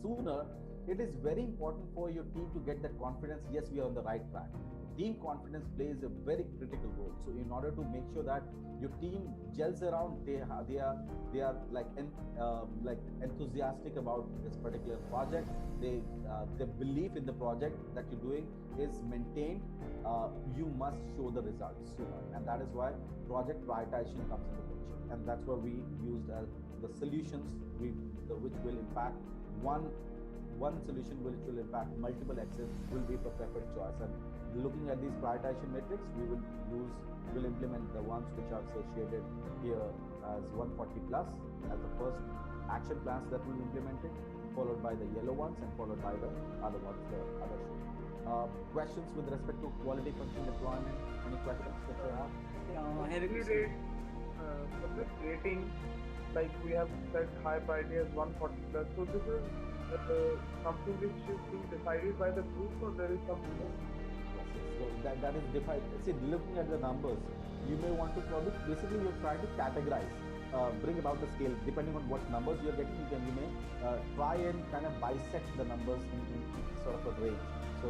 sooner, it is very important for your team to get that confidence. Yes, we are on the right track. Team confidence plays a very critical role. So in order to make sure that your team gels around, they are like enthusiastic about this particular project. The belief in the project that you're doing is maintained. You must show the results sooner, and that is why project prioritization comes into picture. And that's where we used the solutions which will impact one solution which will impact multiple axes will be the preferred choice. And looking at these prioritization metrics, we'll implement the ones which are associated here as 140 plus as the first action plans that will be implemented, followed by the yellow ones and followed by the other ones, the other show. Questions with respect to quality function deployment? Any questions that you have? For this rating, like we have said, high priority as 140 plus. So this is something which is being decided by the group, or there is something else? Yes. So that is defined. See, looking at the numbers, you may want to probably, basically you're trying to categorize, bring about the scale. Depending on what numbers you're getting, you may try and kind of bisect the numbers in sort of a range. So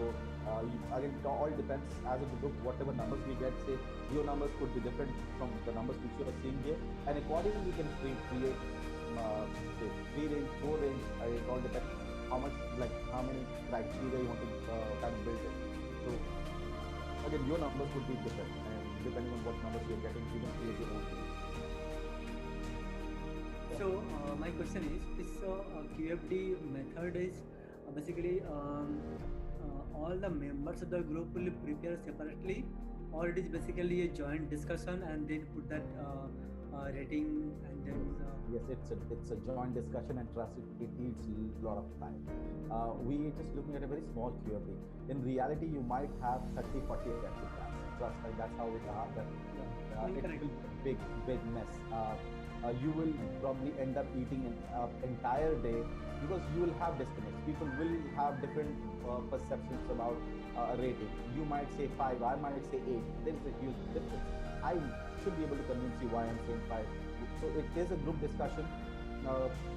again, it all depends as a group, whatever numbers we get, say your numbers could be different from the numbers which you are seeing here, and accordingly we can create say 3 range, 4 range. It all depends how much, like how many criteria you want to kind of build it. So again, your numbers could be different, and depending on what numbers you're getting, you can create your own thing. So my question is, this QFD method is basically all the members of the group will prepare separately, or it is basically a joint discussion and then put that rating and then yes, it's a joint discussion, and trust it needs a lot of time. We just looking at a very small QFD. In reality, you might have 30, 40 active plans. Trust me, that's how it are. It will be a big mess. You will probably end up eating an entire day, because you will have disconnects. People will have different perceptions about rating. You might say 5, I might say 8. There is a huge difference. I should be able to convince you why I'm saying 5. So it is a group discussion.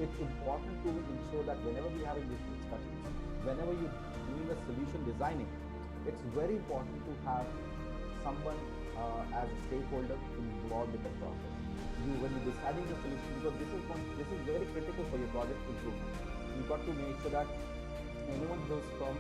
It's important to ensure that whenever we are having these discussions, whenever you're doing a solution designing, it's very important to have someone as a stakeholder involved in the process. When you're deciding the solution, because this is very critical for your project improvement. You've got to make sure that anyone who's from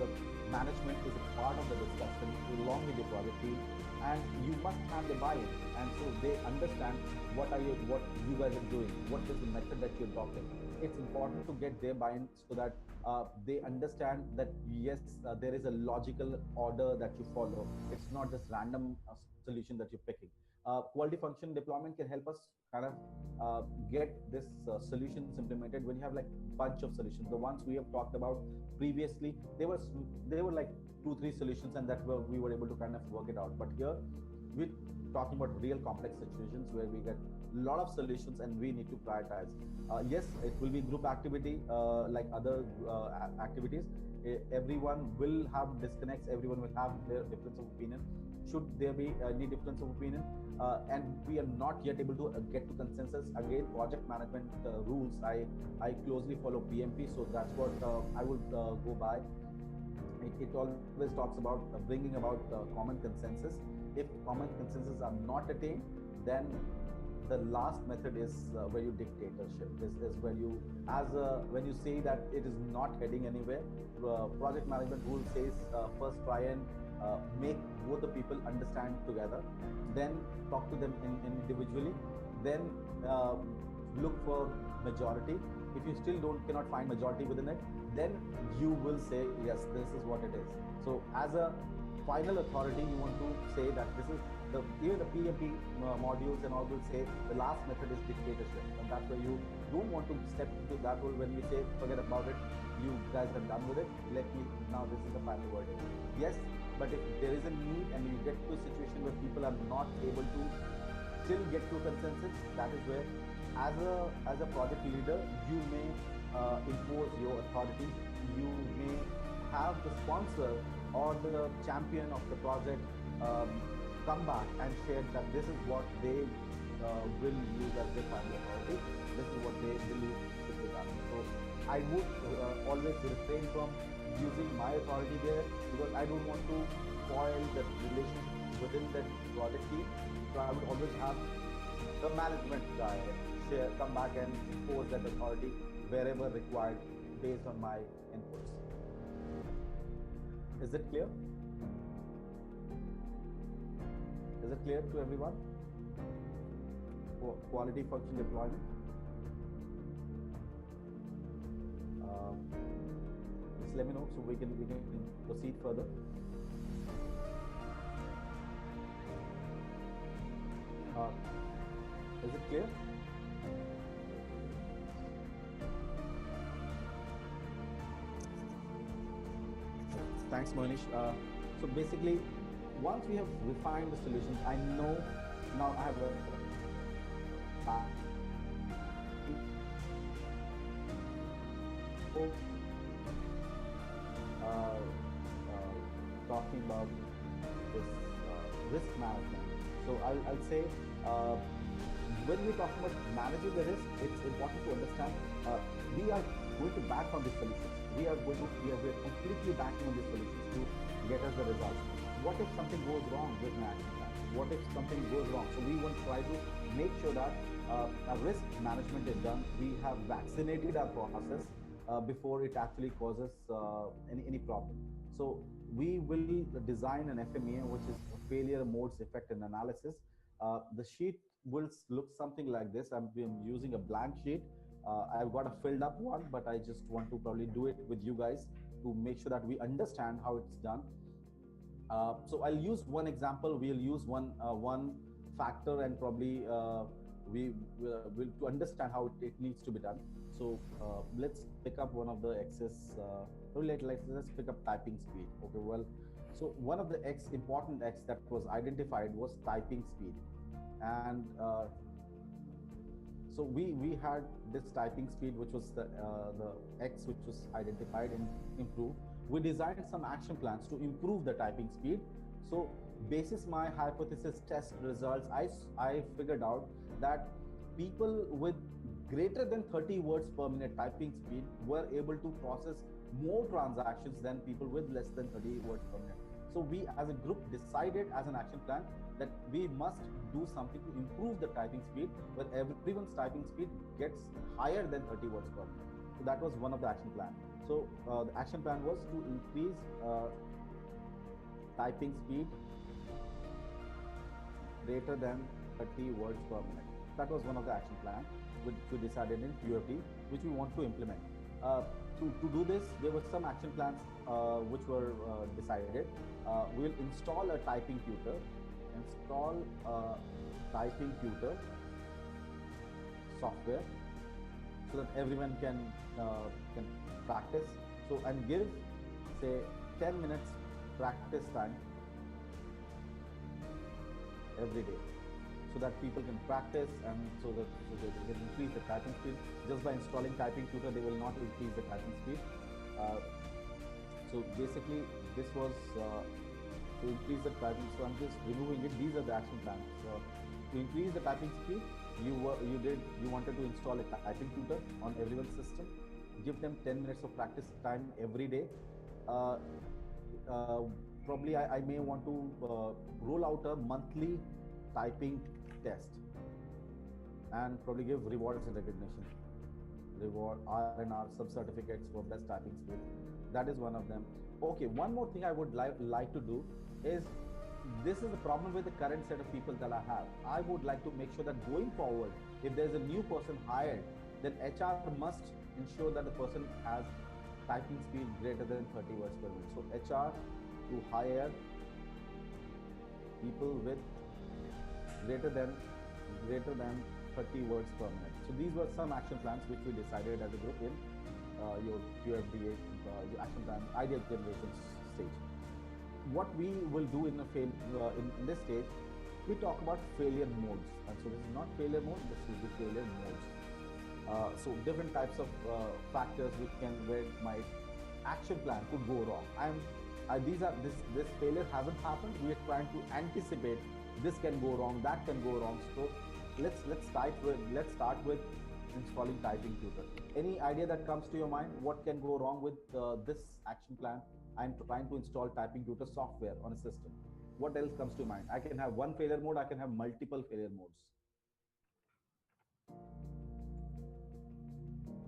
the management is a part of the discussion along with the project team, and you must have the buy-in, and so they understand what you guys are doing, what is the method that you're adopting. It's important to get their buy-in so that they understand that yes, there is a logical order that you follow. It's not just random solution that you're picking. Quality function deployment can help us kind of get this solutions implemented when you have like bunch of solutions. The ones we have talked about previously, they were like 2-3 solutions, and we were able to kind of work it out. But here we're talking about real complex situations where we get a lot of solutions and we need to prioritize. Yes, it will be group activity like other activities. Everyone will have disconnects. Everyone will have their difference of opinion. Should there be any difference of opinion, and we are not yet able to get to consensus, again, project management rules, I closely follow PMP, so that's what I would go by. It always talks about bringing about common consensus. If common consensus are not attained, then the last method is where you dictatorship. This is where you, when you say that it is not heading anywhere, project management rule says first try and make both the people understand together, then talk to them individually, then look for majority. If you still cannot find majority within it, then you will say yes, this is what it is. So as a final authority, you want to say that this is even the PMP modules and all will say the last method is dictatorship, and that's where you don't want to step into that role. When we say forget about it, you guys are done with it, now this is the final verdict. Yes, but if there is a need and you get to a situation where people are not able to still get to a consensus, that is where as a project leader, you may impose your authority. You may have the sponsor or the champion of the project come back and share that this is what they will use as their final authority. This is what they believe should be done. So I would always refrain from using my authority there, because I don't want to spoil the relationship within that project team. So I would always have the management guy come back and impose that authority wherever required based on my inputs. Is it clear? Is it clear to everyone? Quality function deployment. Just let me know so we can proceed further. Is it clear? Thanks, Mohnish. So basically, once we have refined the solutions, I know now I have a talk talking about this risk management. So I'll say when we talk about managing the risk, it's important to understand we are going to back on these solutions. We are completely backing on these solutions to get us the results. What if something goes wrong with my action plan? What if something goes wrong? So we want to try to make sure that our risk management is done. We have vaccinated our process before it actually causes any problem. So we will design an FMEA, which is a failure modes effect and analysis. The sheet will look something like this. I'm using a blank sheet. I've got a filled up one, but I just want to probably do it with you guys to make sure that we understand how it's done. So I'll use one example. We'll use one factor, and probably we will to understand how it needs to be done. So let's pick up one of the X's. Let's pick up typing speed. Okay, well, so one of the important X that was identified was typing speed, and so we had this typing speed, which was the X, which was identified and improved. We designed some action plans to improve the typing speed. So basis my hypothesis test results, I figured out that people with greater than 30 words per minute typing speed were able to process more transactions than people with less than 30 words per minute. So we as a group decided as an action plan that we must do something to improve the typing speed, where everyone's typing speed gets higher than 30 words per minute. So that was one of the action plan. So the action plan was to increase typing speed greater than 30 words per minute. That was one of the action plan which we decided in QFD, which we want to implement. To do this, there were some action plans which were decided. We'll install a typing tutor, software, so that everyone can practice. So, and give, say, 10 minutes practice time every day, so that people can practice, and so that they can increase the typing speed. Just by installing typing tutor, they will not increase the typing speed. So basically, this was to increase the typing. So I'm just removing it. These are the action plans. So to increase the typing speed, you wanted to install a typing tutor on everyone's system. Give them 10 minutes of practice time every day. Probably I may want to roll out a monthly typing test, and probably give rewards and recognition, reward R&R sub-certificates for best typing speed. That is one of them. Okay, one more thing I would like to do is, this is the problem with the current set of people that I have. I would like to make sure that going forward, if there's a new person hired, then HR must ensure that the person has typing speed greater than 30 words per minute. So HR to hire people with greater than 30 words per minute. So these were some action plans which we decided as a group in your QFDA action plan idea generation stage. What we will do in this stage, we talk about failure modes. And so this is not failure mode, this is the failure modes. So different types of factors where my action plan could go wrong. This failure hasn't happened. We are trying to anticipate this can go wrong, that can go wrong. So let's start with installing typing tutor. Any idea that comes to your mind? What can go wrong with this action plan? I'm trying to install typing tutor software on a system. What else comes to mind? I can have one failure mode. I can have multiple failure modes.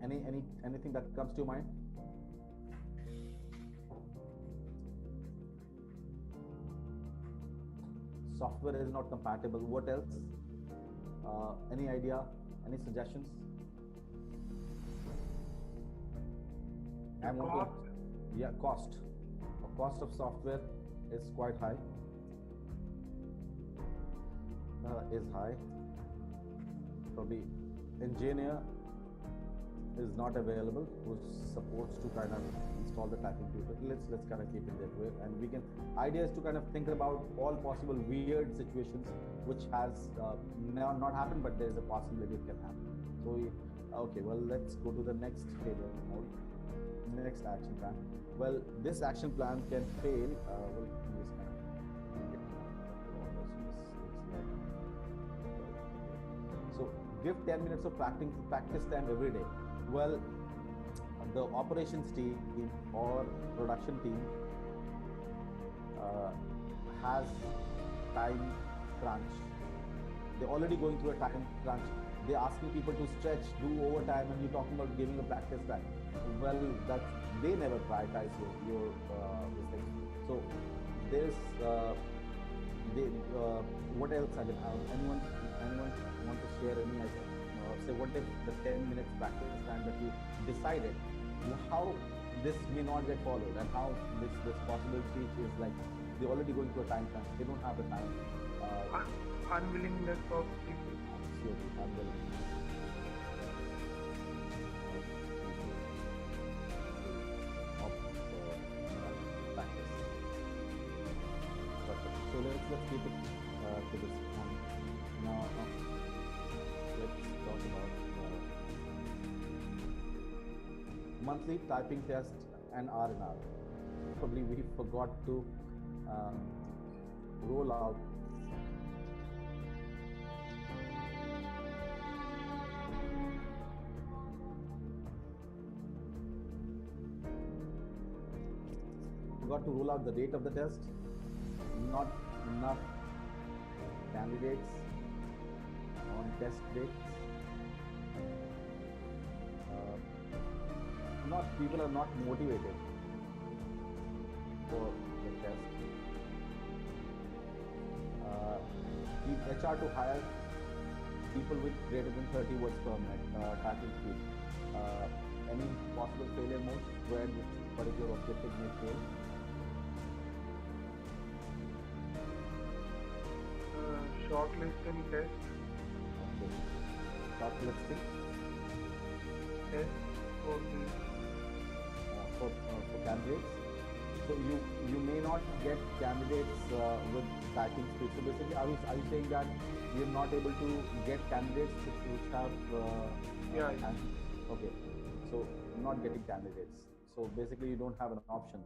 Anything that comes to your mind? Software is not compatible. What else? Any idea? Any suggestions? Cost. The cost of software is quite high. Probably engineer is not available who supports to kind of install the typing tutor. Let's kind of keep it that way, and we can. Idea is to kind of think about all possible weird situations which has not happened, but there is a possibility it can happen. So okay, well, let's go to the next failure mode. Next action plan. Well, this action plan can fail. Well, this kind of get so give 10 minutes of practice time every day. Well, the operations team or production team has time crunch. They're already going through a time crunch. They're asking people to stretch, do overtime, and you're talking about giving a practice time. Well, that's they never prioritize your this thing. So there's what else? I mean, anyone want to share any idea? Say what if the 10 minutes practice time that you decided, how this may not get followed, and how this possibility is like they're already going through a time crunch. They don't have the time. Unwillingness of people. Absolutely, unwillingness. Practice. Perfect. So let's keep it to this. Now let's talk about monthly typing test and R&R. Probably we forgot to roll out the date of the test. Not enough candidates on test dates. People are not motivated for the test. Need HR to hire people with greater than 30 words per minute typing speed. Any possible failure modes where this particular objective may fail? Shortlisting test. Okay. Shortlisting Test for this. For candidates. So you may not get candidates with typing speed. So basically, are you saying that you're not able to get candidates which have okay. So not getting candidates. So basically, you don't have an option.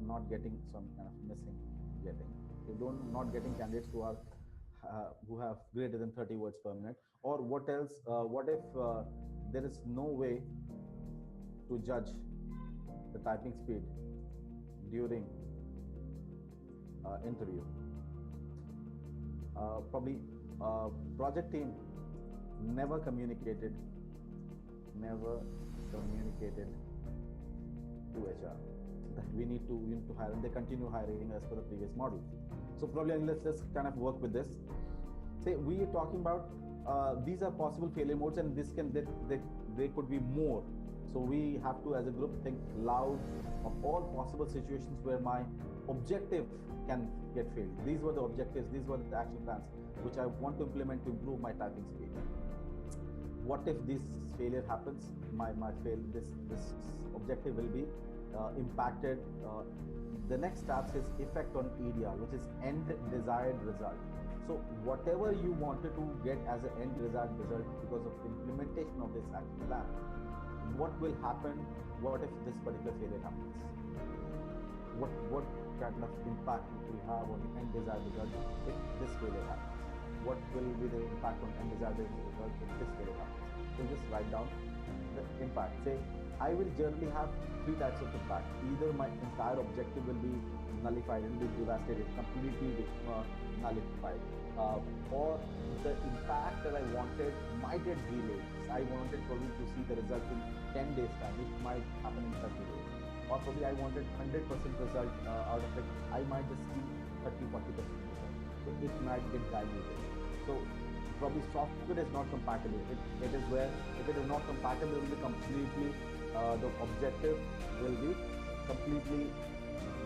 Not getting some kind of missing getting. You not getting candidates who have greater than 30 words per minute. Or what else? What if there is no way to judge the typing speed during interview? Probably project team never communicated to HR that we need to hire, and they continue hiring as per the previous model. So probably let's kind of work with this. Say we are talking about these are possible failure modes, and this they could be more. So we have to, as a group, think loud of all possible situations where my objective can get failed. These were the objectives, these were the action plans which I want to implement to improve my typing speed. What if this failure happens? This objective will be impacted. The next step is effect on EDR, which is end desired result. So whatever you wanted to get as an end desired result because of implementation of this action plan, what will happen? What if this particular failure happens? What kind of impact it will have on the end desired result if this failure happens? What will be the impact on end desired result if this failure happens? So just write down the impact. Say, I will generally have three types of impact. Either my entire objective will be nullified and be devastated, completely nullified, or the impact that I wanted might get delayed. I wanted probably to see the result in 10 days time. It might happen in 30 days. Or probably I wanted 100% result out of it. I might just see 30-40% result. So it might get diluted. So probably software is not compatible. It is where if it is not compatible, it will be completely, the objective will be completely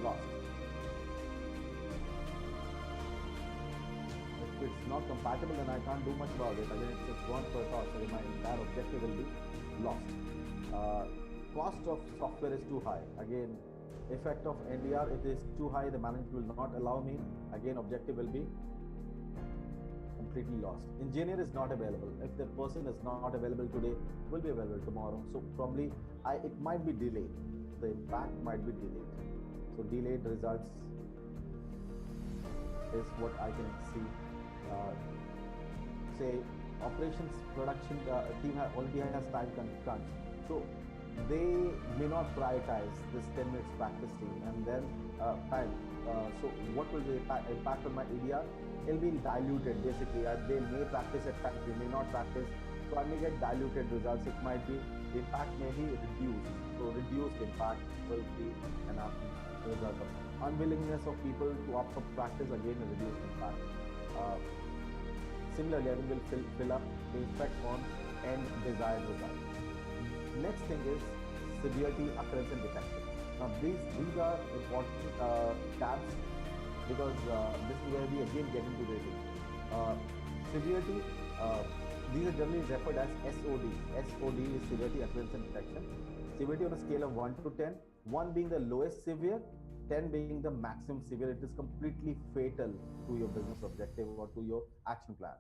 lost. If it's not compatible, then I can't do much about it. Again, it's just gone for a toss. So my entire objective will be lost. Cost of software is too high. Again, effect of NDR, it is too high. The management will not allow me. Again, objective will be completely lost. Engineer is not available. If the person is not available today, will be available tomorrow. So probably it might be delayed. the impact might be delayed. So delayed results is what I can see. Say operations production team already has time crunch, so they may not prioritize this 10 minutes practice team, and then time. So what will the impact on my EDR? It'll be diluted basically. They may practice at times, they may not practice. So I may get diluted results. It might be, the impact may be reduced. So reduced impact will be an result of unwillingness of people to opt for practice, again a reduced impact. Similarly, I will fill up the effect on end desired result. Next thing is severity, occurrence, and detection. Now these are important tabs, because this is where we again get into rating. Severity, these are generally referred as SOD. SOD is severity, occurrence, and detection. Severity on a scale of 1 to 10, 1 being the lowest severe, 10 being the maximum severe. It is completely fatal to your business objective or to your action plan.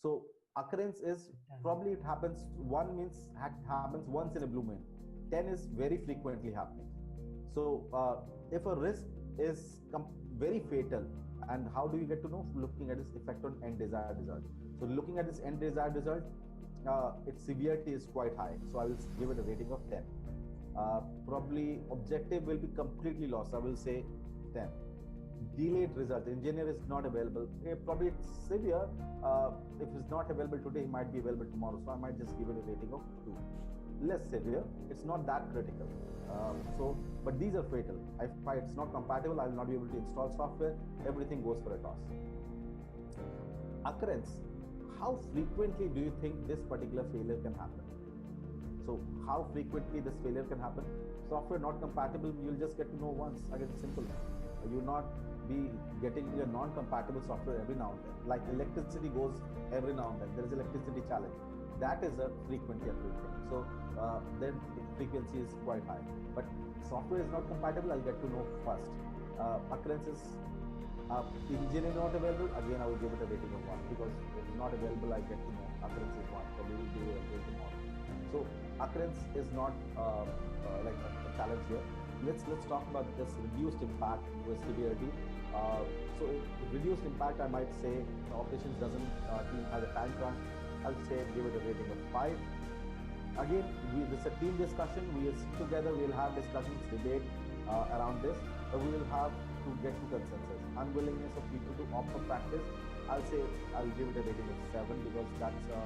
So occurrence is probably it happens, 1 means happens once in a blue moon. 10 is very frequently happening. So if a risk is very fatal, and how do you get to know? Looking at its effect on end desired result. So looking at this end desired result, its severity is quite high. So I will give it a rating of 10. Probably objective will be completely lost. I will say 10. Delayed result. Engineer is not available. Probably it's severe. If it's not available today, he might be available tomorrow. So I might just give it a rating of 2. Less severe. It's not that critical. But these are fatal. If it's not compatible, I will not be able to install software. Everything goes for a toss. Occurrence. How frequently do you think this particular failure can happen? So how frequently this failure can happen? Software not compatible, you'll just get to know once. Again, simple. You'll not be getting a non-compatible software every now and then. Like electricity goes every now and then. There is electricity challenge. That is a frequently occurring thing. So then frequency is quite high. But software is not compatible, I'll get to know first. Occurrences, engineering not available, again I will give it a rating of 1, because if it's not available, I get to know occurrence is 1, so we will do a rating of 1. So occurrence is not like a challenge here. Let's talk about this reduced impact with severity. So reduced impact, I might say the operations doesn't team has a time crunch. I'll say give it a rating of 5. Again, this is a team discussion. We will sit together. We will have discussions, debate around this. But we will have to get to consensus. Unwillingness of people to opt for practice, I'll say I'll give it a rating of 7, because that's a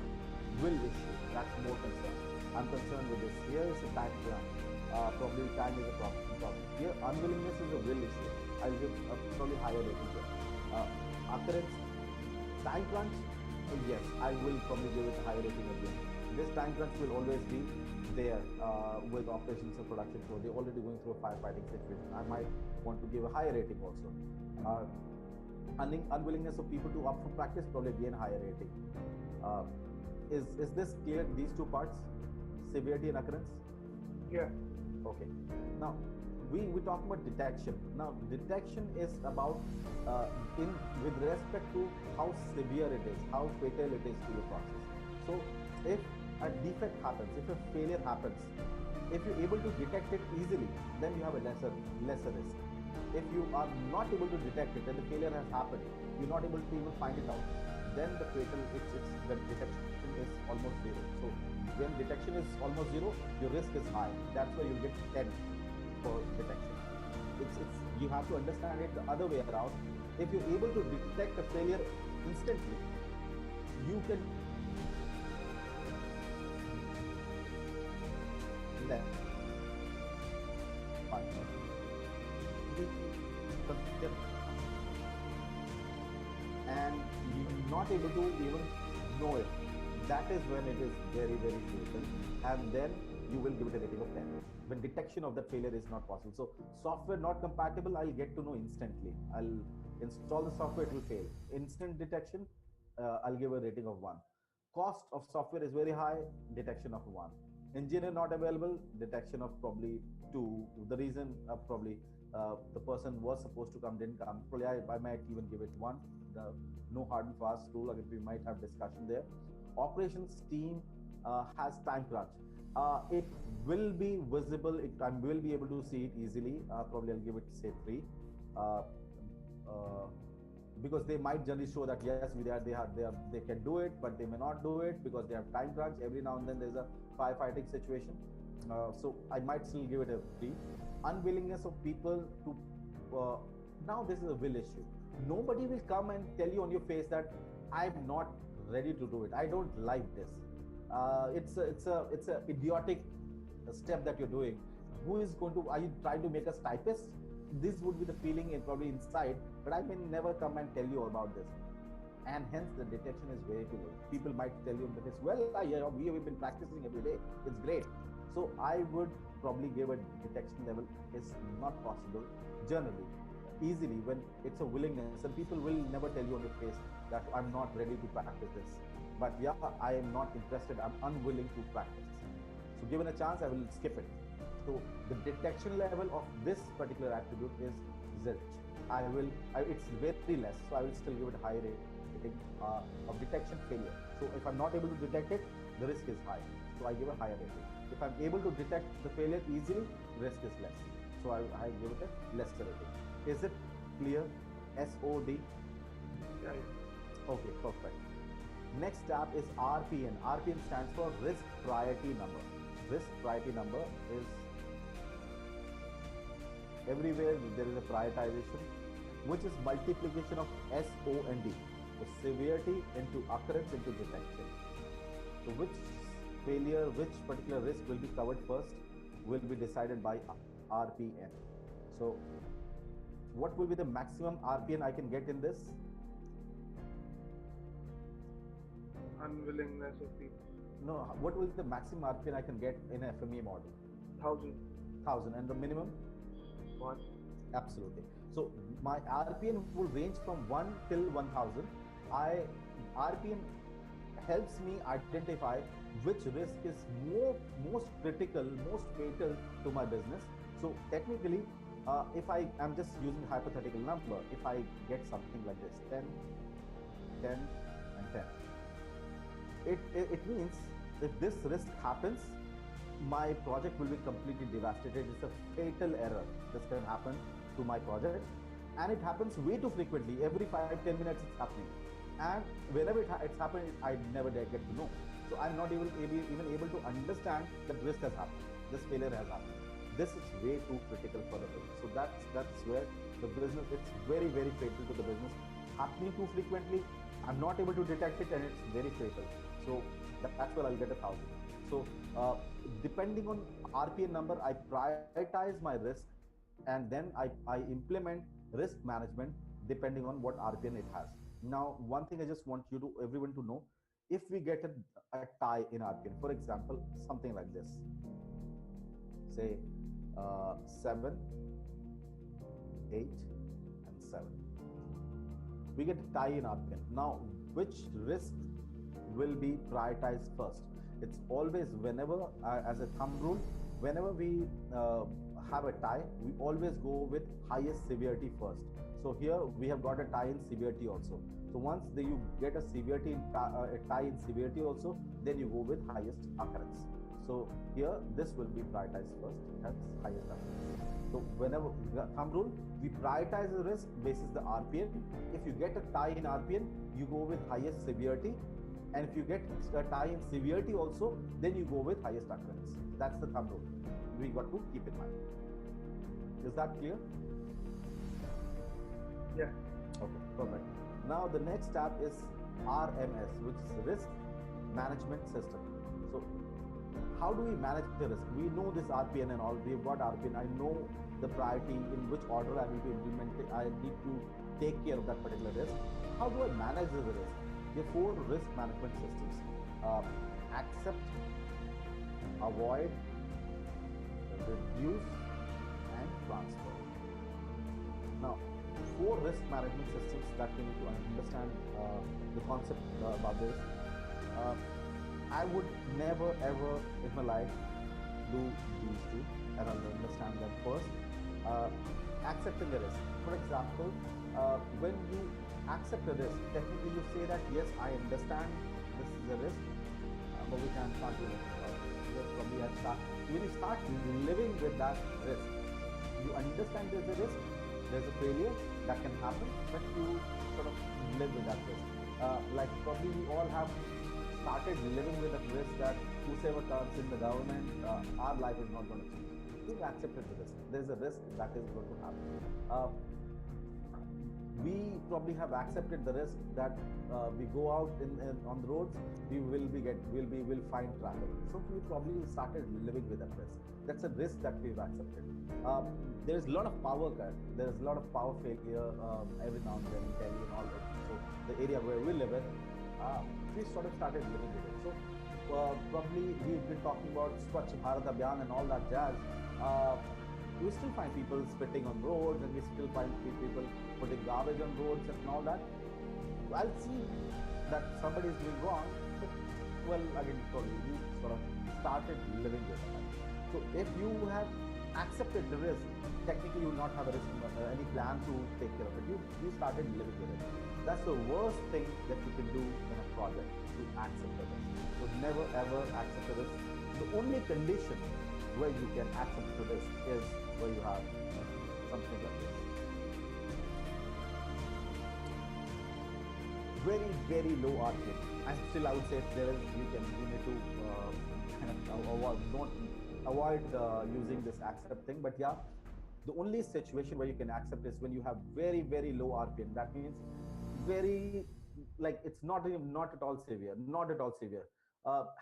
will issue. That's more concern. I'm concerned with this. Here is a time crunch. Probably time is a problem. Here, unwillingness is a will issue. I'll give a probably higher rating here. Occurrence, time crunch, yes, I will probably give it a higher rating again. This time crunch will always be there with operations and production. So they're already going through a firefighting situation. I might want to give a higher rating also. Unwillingness of people to opt for practice, probably again higher rating. Is this clear, these two parts? Severity and occurrence? Yeah. Okay. Now, we talk about detection. Now, detection is about with respect to how severe it is, how fatal it is to your process. So, if a defect happens, if a failure happens, if you're able to detect it easily, then you have a lesser risk. If you are not able to detect it and the failure has happened, you're not able to even find it out, then the detection is almost 0. So when detection is almost 0, your risk is high. That's why you get 10 for detection. You have to understand it the other way around. If you're able to detect a failure instantly, you can then and you're not able to even know it. That is when it is very, very fatal, and then you will give it a rating of 10. When detection of that failure is not possible. So software not compatible, I'll get to know instantly. I'll install the software, it will fail. Instant detection, I'll give a rating of 1. Cost of software is very high, detection of 1. Engineer not available, detection of probably 2. The reason probably the person was supposed to come, didn't come. Probably I might even give it 1. The no hard and fast rule, again, we might have discussion there. Operations team has time crunch. It will be visible. I will be able to see it easily. Probably I'll give it say 3. Uh, uh, because they might generally show that yes, they can do it, but they may not do it because they have time crunch. Every now and then there's a firefighting situation. So I might still give it a 3. Unwillingness of people to now this is a will issue. Nobody will come and tell you on your face that I'm not ready to do it. I don't like this. It's a idiotic step that you're doing. Who is going to? Are you trying to make us typists? This would be the feeling probably inside, but I may never come and tell you about this. And hence the detection is way too low. People might tell you in the face, well, we have been practicing every day. It's great. So I would probably give a detection level is not possible generally, easily when it's a willingness, and people will never tell you on your face that I'm not ready to practice this. But yeah, I am not interested. I'm unwilling to practice. So given a chance, I will skip it. So the detection level of this particular attribute is zilch. It's very less, so I will still give it a high rating of detection failure. So if I'm not able to detect it, the risk is high. So I give a higher rating. If I'm able to detect the failure easily, risk is less. So I give it a lesser rating. Is it clear? SOD? Yeah. Okay, perfect. Next tab is RPN. RPN stands for risk priority number. Risk priority number is everywhere there is a prioritization, which is multiplication of SOND, the severity into occurrence into detection. So which failure, which particular risk will be covered first will be decided by RPN. So what will be the maximum RPN I can get in this? Unwillingness of people. No, what will be the maximum RPN I can get in a FMEA model? 1,000. 1,000. And the minimum? 1. Absolutely. So my RPN will range from 1 till 1,000. RPN helps me identify which risk is most critical, most fatal to my business. So technically, if I'm just using hypothetical number, if I get something like this, 10, 10, and 10, it means if this risk happens, my project will be completely devastated. It's a fatal error. This can happen to my project, and it happens way too frequently. Every 5-10 minutes it's happening, and whenever it's happened, I never get to know. So I'm not even able to understand that risk has happened. This failure has happened. This is way too critical for the business. So that's where the business, it's very, very fatal to the business. Happening too frequently, I'm not able to detect it, and it's very fatal. So that's where I'll get 1,000. So depending on RPN number, I prioritize my risk, and then I implement risk management depending on what RPN it has. Now, one thing I just want everyone to know, if we get a tie in RPN, for example, something like this, say 7, 8, and 7. We get a tie in RPN. Now, which risk will be prioritized first? It's always whenever, as a thumb rule, whenever we have a tie, we always go with highest severity first. So here we have got a tie in severity also. So once you get a severity a tie in severity also, then you go with highest occurrence. So here this will be prioritized first as highest occurrence. So whenever thumb rule, we prioritize the risk basis the RPN. If you get a tie in RPN, you go with highest severity. And if you get a tie in severity also, then you go with highest occurrence. That's the thumb rule. We got to keep in mind. Is that clear? Yeah. Okay, perfect. Now the next tab is RMS, which is Risk Management System. So how do we manage the risk? We know this RPN and all. We've got RPN. I know the priority, in which order I need to implement it. I need to take care of that particular risk. How do I manage the risk? There are 4 risk management systems. Accept, avoid, reduce, and transfer. Now, 4 risk management systems that we need to understand the concept about this. I would never ever in my life do these 2, and I'll understand them first. Accepting the risk. For example, when you accept a risk, technically you say that yes, I understand this is a risk, but we can't do anything about it. probably I start. When you start living with that risk, you understand there's a risk, there's a failure that can happen, but you sort of live with that risk. Like probably we all have started living with a risk that whosoever comes in the government, our life is not going to change. We've accepted the risk. There's a risk that is going to happen. We probably have accepted the risk that we go out on the roads, we'll find traffic. So we probably started living with that risk. That's a risk that we've accepted. There's a lot of power cut. There's a lot of power failure every now and then in Delhi and all that. So the area where we live in, we sort of started living with it. So probably we've been talking about Swachh Bharat Abhiyan and all that jazz. We still find people spitting on roads, and we still find people putting garbage on roads and all that. I'll see that somebody is doing wrong, but well, again, probably you sort of started living with that. So if you have accepted the risk, technically you will not have a risk, any plan to take care of it. You started living with it. That's the worst thing that you can do in a project, to accept the risk. So never ever accept the risk. The only condition where you can accept the risk is where you have something like this. Very, very low RPM. And still I would say you need to avoid using this accept thing. But yeah, the only situation where you can accept is when you have very, very low RPM. That means very, like it's not at all severe, not at all severe.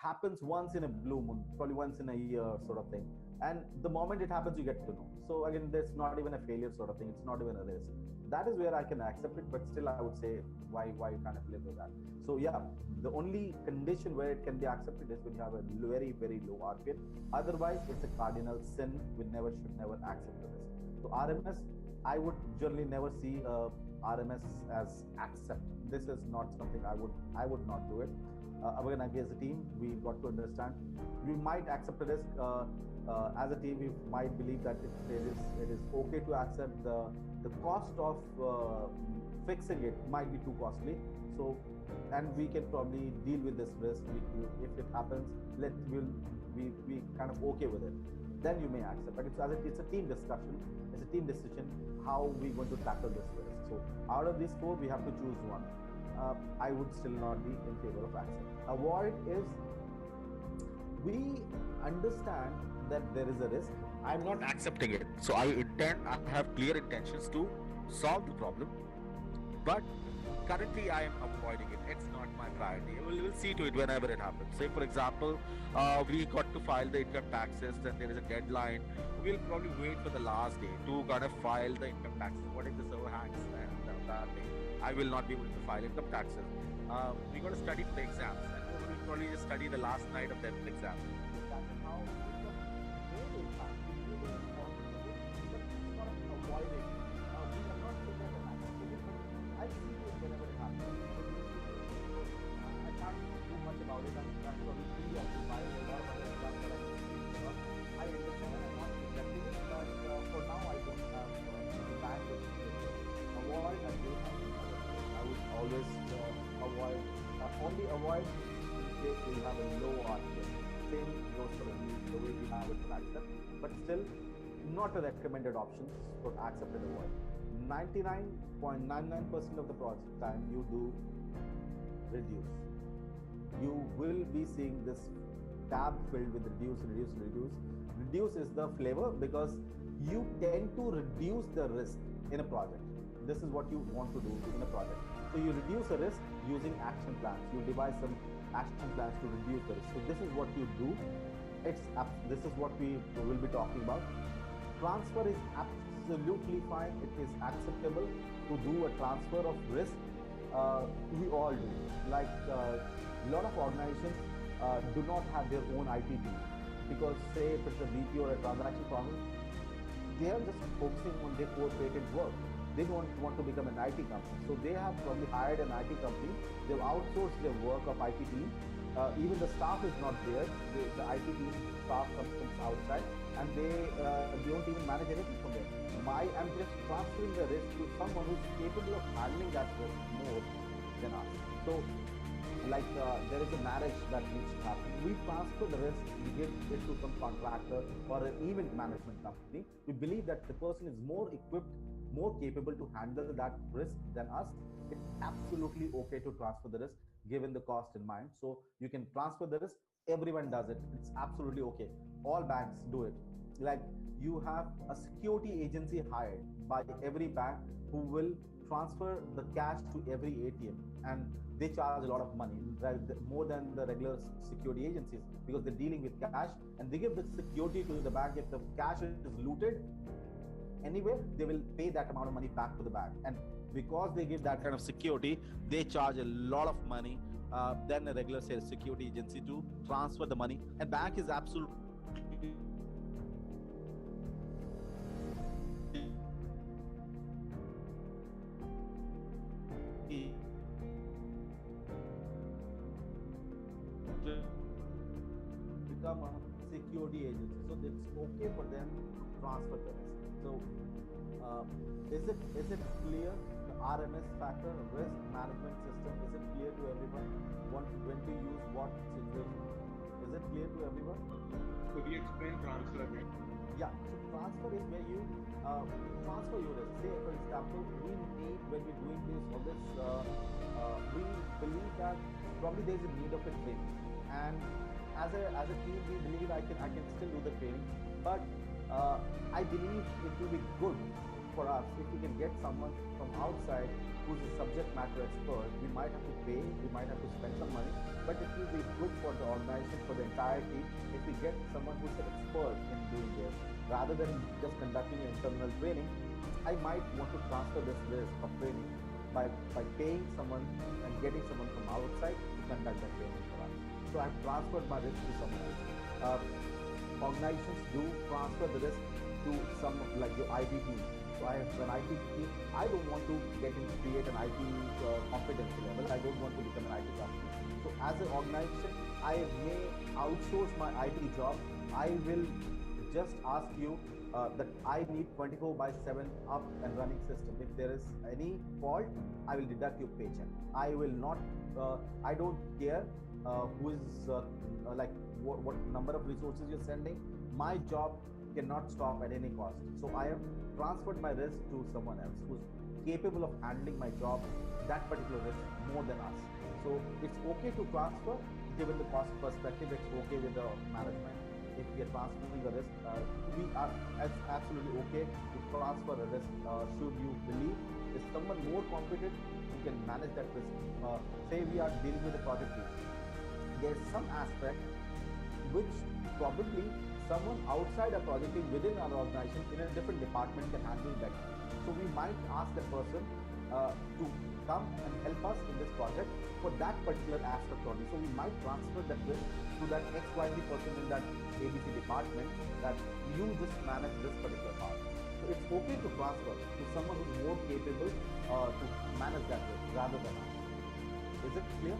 Happens once in a blue moon, probably once in a year sort of thing. And the moment it happens, you get to know. So again, that's not even a failure sort of thing. It's not even a risk. That is where I can accept it, but still I would say why kind of live with that. So yeah, the only condition where it can be accepted is when you have a very, very low RPM. Otherwise, it's a cardinal sin. We should never accept the risk. So RMS, I would generally never see RMS as accept. This is not something I would not do it. Again, as a team, we've got to understand we might accept a risk. As a team, we might believe that it is okay to accept the cost of fixing it might be too costly. So, and we can probably deal with this risk. If it happens, we kind of okay with it. Then you may accept. But it's a team discussion. It's a team decision how we're going to tackle this risk. So out of these four, we have to choose one. I would still not be in favor of accept. Avoid is we understand that there is a risk. I'm not accepting it. So I have clear intentions to solve the problem. But currently I am avoiding it. It's not my priority. We'll see to it whenever it happens. Say for example, we got to file the income taxes, then there is a deadline. We'll probably wait for the last day to kind of file the income taxes. What if the server hangs that day? I will not be able to file income taxes. We got to study for the exams, and we'll probably just study the last night of the exam. That is how avoiding. We are not saying that I see it whenever it happens. I can't do much about it. I'm probably free of my a lot of other stuff that I understand and I'm not rejecting it, but for now I don't have the time to avoid and do something. I would always only avoid in case we have a low RPM. Same goes for the way we have it for accept, but still not a recommended option for accept and avoid. 99.99% of the project time you do reduce. You will be seeing this tab filled with reduce. Reduce is the flavor because you tend to reduce the risk in a project. This is what you want to do in a project. So you reduce a risk using action plans. You devise some action plans to reduce the risk. So this is what you do. This is what we will be talking about. Transfer is absolutely fine. It is acceptable to do a transfer of risk. We all do. Like a lot of organizations do not have their own IT team because say if it's a BP or a transaction problem, they are just focusing on their core patent work. They don't want to become an IT company. So they have probably hired an IT company. They've outsourced their work of IT team. Even the staff is not there. The IT team staff comes from outside and they don't even manage anything from there. I'm just transferring the risk to someone who's capable of handling that risk more than us. So there is a marriage that needs to happen. We transfer the risk, we give it to some contractor or an event management company. We believe that the person is more equipped, more capable to handle that risk than us. It's absolutely okay to transfer the risk given the cost in mind. So you can transfer the risk. Everyone does it. It's absolutely okay. All banks do it. Like you have a security agency hired by every bank who will transfer the cash to every ATM, and they charge a lot of money, more than the regular security agencies, because they're dealing with cash and they give the security to the bank. If the cash is looted anywhere, they will pay that amount of money back to the bank. And because they give that kind of security, they charge a lot of money than a regular sales security agency to transfer the money. And bank is absolutely become a security agency, so it's okay for them to transfer the risk. So is it clear, the RMS factor, risk management system, is it clear to everyone when to use what situation? Is it clear to everyone? Could you explain transfer again? Yeah, so transfer is where you transfer your risk. Say, for example, we need, when we're doing this, all this, we believe that probably there's a need of a training. And as a team, we believe I can still do the training. But I believe it will be good for us if we can get someone from outside who's a subject matter expert. We might have to pay, we might have to spend some money, but it will be good for the organization, for the entire team, if we get someone who's an expert in doing this, rather than just conducting an internal training. I might want to transfer this risk of training by paying someone and getting someone from outside to conduct that training for us. So I've transferred my risk to someone else. Organizations do transfer the risk to some, like your IT team. So I have an IT team. I don't want to create an IT competency level. I don't want to become an IT company. So as an organization, I may outsource my IT job. I will just ask you that I need 24/7 up and running system. If there is any fault, I will deduct your paycheck. I will not, I don't care who is like what number of resources you're sending. My job cannot stop at any cost. So I have transferred my risk to someone else who's capable of handling my job, that particular risk, more than us. So it's okay to transfer, given the cost perspective. It's okay with the management. If we are transferring the risk, we are absolutely okay to transfer a risk. Should you believe is someone more competent who can manage that risk? Say we are dealing with a project team. There's some aspect which probably someone outside a project team within our organization in a different department can handle better. So we might ask that person to come and help us in this project for that particular aspect only. So we might transfer that risk to that XYZ person in that ABC department, that you just manage this particular part. So it's okay to transfer to someone who's more capable to manage that risk rather than us. Is it clear?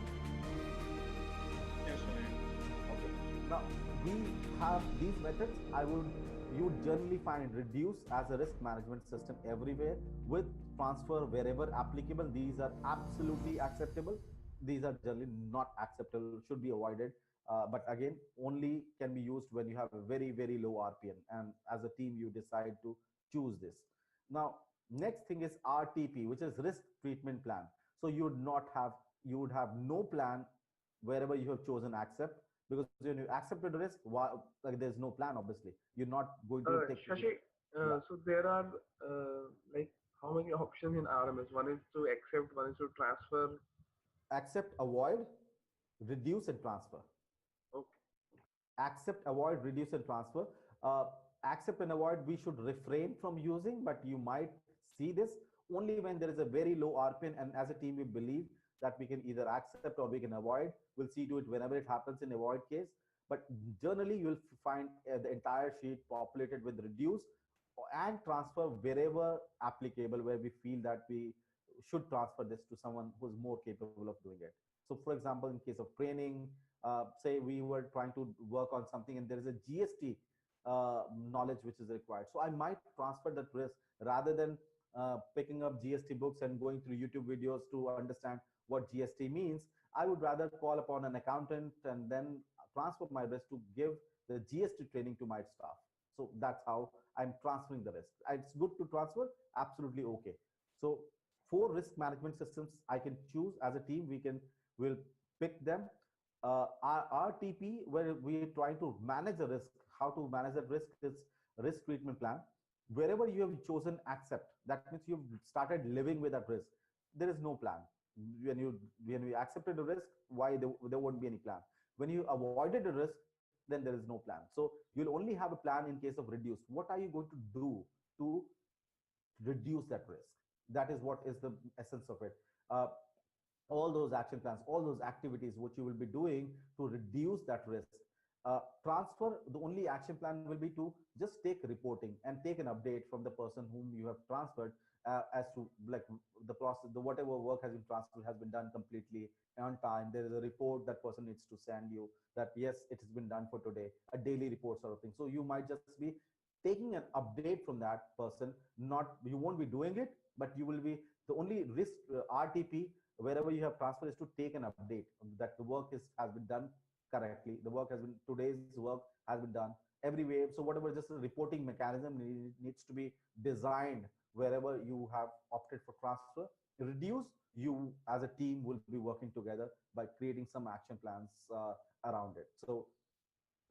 Yes, sir. Okay. Now we have these methods. You would generally find reduce as a risk management system everywhere, with transfer wherever applicable. These are absolutely acceptable. These are generally not acceptable, should be avoided. But again, only can be used when you have a very, very low RPM. And as a team, you decide to choose this. Now, next thing is RTP, which is risk treatment plan. So you would have no plan wherever you have chosen accept, because when you accepted the risk, like there's no plan, obviously. You're not going to take Shashi, so there are like how many options in RMS? One is to accept, one is to transfer. Accept, avoid, reduce, and transfer. Okay. Accept, avoid, reduce, and transfer. Accept and avoid, we should refrain from using, but you might see this only when there is a very low RPN, and as a team, we believe that we can either accept or we can avoid. We'll see to it whenever it happens in avoid case. But generally, you'll find the entire sheet populated with reduce and transfer wherever applicable, where we feel that we should transfer this to someone who's more capable of doing it. So for example, in case of training, say we were trying to work on something and there is a GST knowledge which is required. So I might transfer that risk rather than picking up GST books and going through YouTube videos to understand what GST means. I would rather call upon an accountant and then transfer my risk to give the GST training to my staff. So that's how I'm transferring the risk. It's good to transfer, absolutely okay. So 4 risk management systems I can choose as a team. We'll pick them. Our RTP, where we're trying to manage the risk, how to manage that risk is risk treatment plan. Wherever you have chosen accept, that means you've started living with that risk. There is no plan. When you accepted the risk, why there won't be any plan? When you avoided the risk, then there is no plan. So you'll only have a plan in case of reduce. What are you going to do to reduce that risk? That is what is the essence of it. All those action plans, all those activities which you will be doing to reduce that risk. Transfer, the only action plan will be to just take reporting and take an update from the person whom you have transferred as to like the process, the whatever work has been transferred has been done completely on time. There is a report that person needs to send you that yes, it has been done for today, a daily report sort of thing. So you might just be taking an update from that person. Not, you won't be doing it, but you will be, the only risk RTP wherever you have transferred is to take an update that the work has been done correctly. The work has been, today's work has been done every way. So whatever, just a reporting mechanism needs to be designed wherever you have opted for transfer. Reduce, you as a team will be working together by creating some action plans around it. So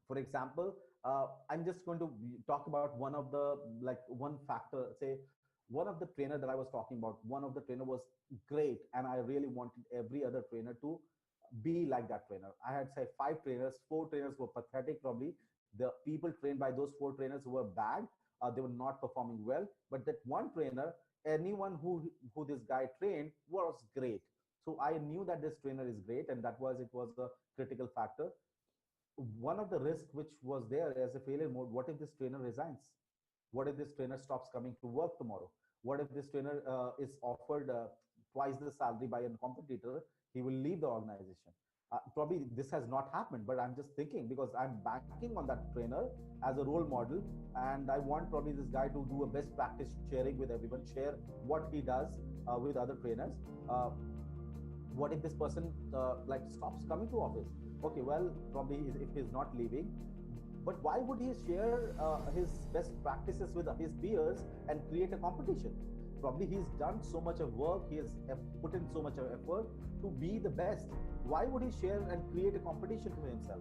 for example, I'm just going to talk about one of the, like one factor, say one of the trainer that I was talking about, one of the trainer was great. And I really wanted every other trainer to be like that trainer. I had say 5 trainers, 4 trainers were pathetic. Probably the people trained by those 4 trainers were bad. They were not performing well, but that one trainer, anyone who this guy trained was great. So I knew that this trainer is great, and it was a critical factor. One of the risks which was there as a failure mode, what if this trainer resigns? What if this trainer stops coming to work tomorrow? What if this trainer is offered twice the salary by a competitor? He will leave the organization. Probably this has not happened, but I'm just thinking because I'm banking on that trainer as a role model, and I want probably this guy to do a best practice sharing with everyone, share what he does with other trainers. What if this person like stops coming to office? Okay, well, probably if he's not leaving, but why would he share his best practices with his peers and create a competition? Probably he's done so much of work, he has put in so much of effort to be the best. Why would he share and create a competition for himself?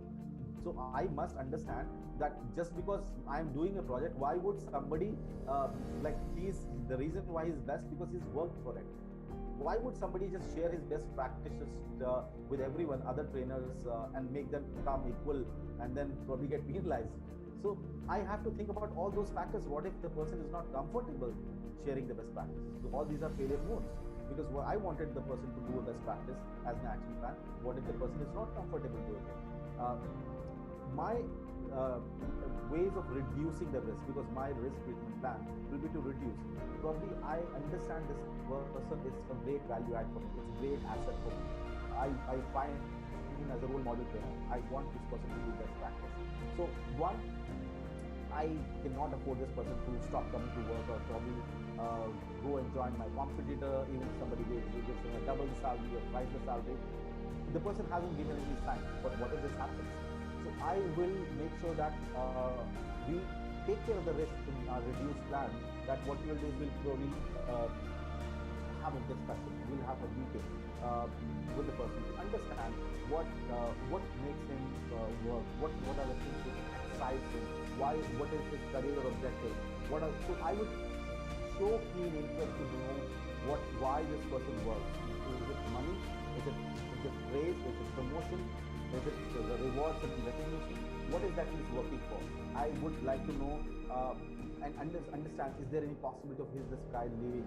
So I must understand that just because I'm doing a project, why would somebody like he's the reason why he's best because he's worked for it? Why would somebody just share his best practices with everyone, other trainers, and make them become equal and then probably get penalized? So I have to think about all those factors. What if the person is not comfortable sharing the best practices? So all these are failure modes. Because what I wanted the person to do a best practice as an action plan. What if the person is not comfortable doing it? My ways of reducing the risk, because my risk treatment plan will be to reduce. Probably I understand this person is a great value add for me. It's a great asset for me. I find him as a role model trainer. I want this person to do best practice. So one, I cannot afford this person to stop coming to work or probably go and join my competitor. Even if somebody gives him a double the salary or twice the salary, the person hasn't given any sign. But what if this happens? So I will make sure that we take care of the risk in our reduced plan. That what we will do is we'll probably have a discussion. We'll have a meeting with the person to understand what makes him work. What are the things that excite him? What is his career objective? So I would show keen interest to know why this person works. Is it money? Is it praise? Is it promotion? Is it the rewards and recognition? What is that he's working for? I would like to know and understand, is there any possibility of this guy leaving?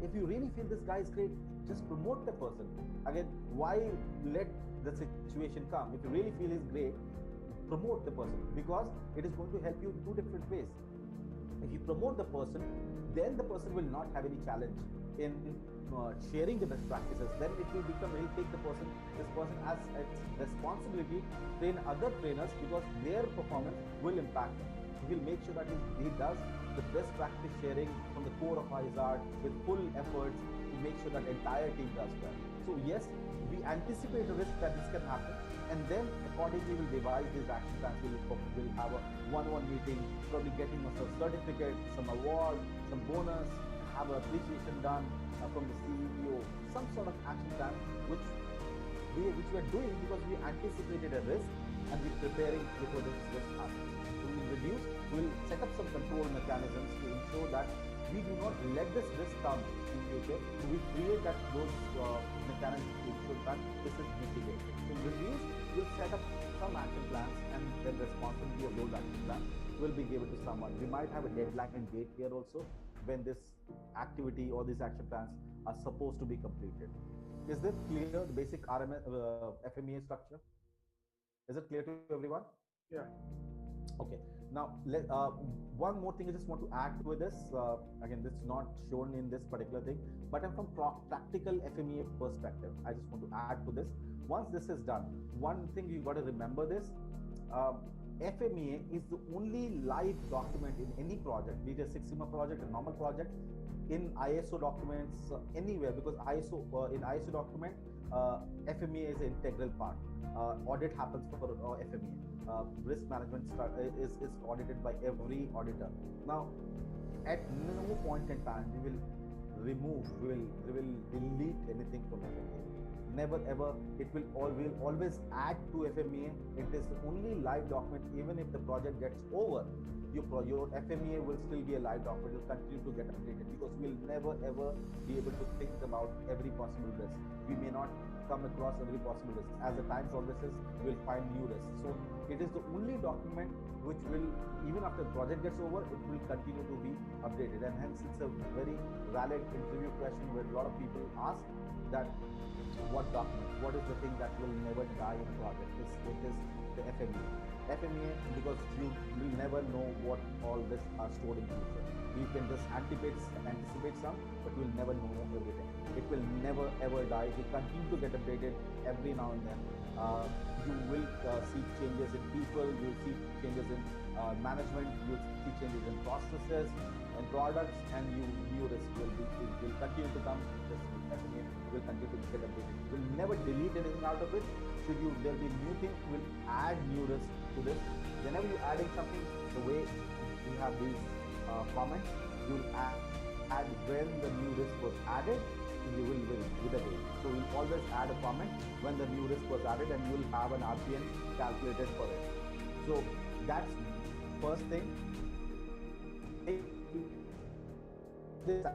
If you really feel this guy is great, just promote the person. Again, why let the situation come? If you really feel he's great, promote the person, because it is going to help you in 2 different ways. If you promote the person, then the person will not have any challenge in sharing the best practices. Then it will become, he'll take this person as its responsibility to train other trainers, because their performance will impact him. He'll make sure that he does the best practice sharing from the core of his art with full efforts to make sure that the entire team does well. So yes, we anticipate a risk that this can happen, and then accordingly we'll devise these action plans. We'll have a one-on-one meeting, probably getting a certificate, some award, some bonus, have an appreciation done from the CEO, some sort of action plan which we are doing because we anticipated a risk and we're preparing before this risk happens. So we'll set up some control mechanisms to ensure that we do not let this risk come in future. So we create those mechanisms to ensure that this is mitigated. So reduce, we'll set up some action plans, and then the responsibility of those action plans will be given to someone. We might have a deadline and date here also when this activity or these action plans are supposed to be completed. Is this clear, the basic RMS, FMEA structure? Is it clear to everyone? Yeah. Okay. Now, one more thing I just want to add to this. Again, this is not shown in this particular thing, but from practical FMEA perspective, I just want to add to this. Once this is done, one thing you got to remember this. FMEA is the only live document in any project, be it a Six Sigma project, a normal project, in ISO documents, anywhere, because in ISO document, FMEA is an integral part. Audit happens for FMEA. Risk management is audited by every auditor. Now, at no point in time we will delete anything from FMEA. Never ever. We'll always add to FMEA. It is the only live document. Even if the project gets over, your FMEA will still be a live document. It will continue to get updated because we'll never ever be able to think about every possible risk. We may not come across every possible risk. As the time progresses, we'll find new risks. So it is the only document which will, even after the project gets over, it will continue to be updated. And hence it's a very valid interview question where a lot of people ask that what document, what is the thing that will never die in a project? It is the FMEA. FMEA, because you will never know what all this are stored in future. You can just anticipate some, but you will never know everything. It will never ever die. It will continue to get updated every now and then. You will see changes in people, you will see changes in management, you will see changes in processes and products, and new risk will continue to come. This FMEA will continue to get updated. We'll never delete anything out of it. There'll be new things, we'll add new risk to this. Whenever you're adding something, the way we have these comments, you'll add when the new risk was added, you will with a date. So we'll always add a comment when the new risk was added, and you will have an RPN calculated for it. So that's first thing. This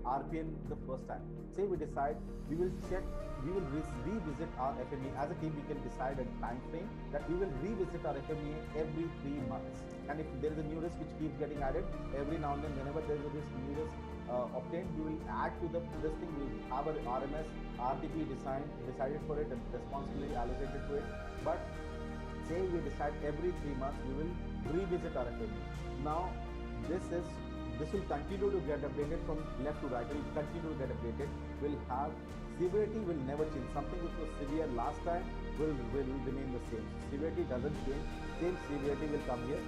RPN the first time. Say we decide we will revisit our FMEA. As a team, we can decide a time frame that we will revisit our FMEA every 3 months. And if there is a new risk which keeps getting added every now and then, whenever there is a new risk obtained, we will add to this thing. We will have an RMS, RTP decided for it and responsibility allocated to it. But say we decide every 3 months, we will revisit our FMEA. Now, this will continue to get updated from left to right. It will continue to get updated. We'll have severity will never change. Something which was severe last time will remain the same. Severity doesn't change. Same severity will come here.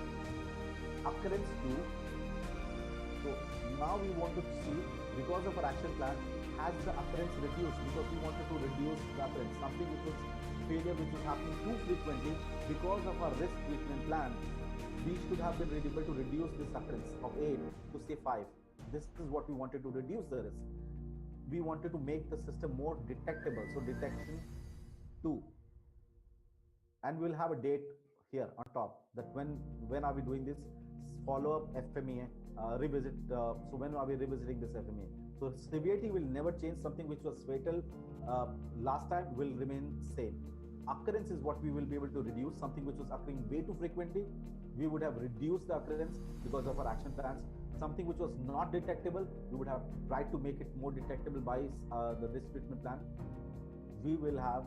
Occurrence too. So now we want to see, because of our action plan, has the occurrence reduced? Because we wanted to reduce the occurrence. Something which was failure which was happening too frequently, because of our risk treatment plan, we should have been able to reduce this occurrence of 8 to say 5. This is what we wanted to reduce the risk. We wanted to make the system more detectable. So detection 2. And we'll have a date here on top that when are we doing this follow-up FMEA revisit. So when are we revisiting this FMEA? So severity will never change. Something which was fatal last time will remain same. Occurrence is what we will be able to reduce. Something which was occurring way too frequently, we would have reduced the occurrence because of our action plans. Something which was not detectable, we would have tried to make it more detectable by the risk treatment plan. We will have,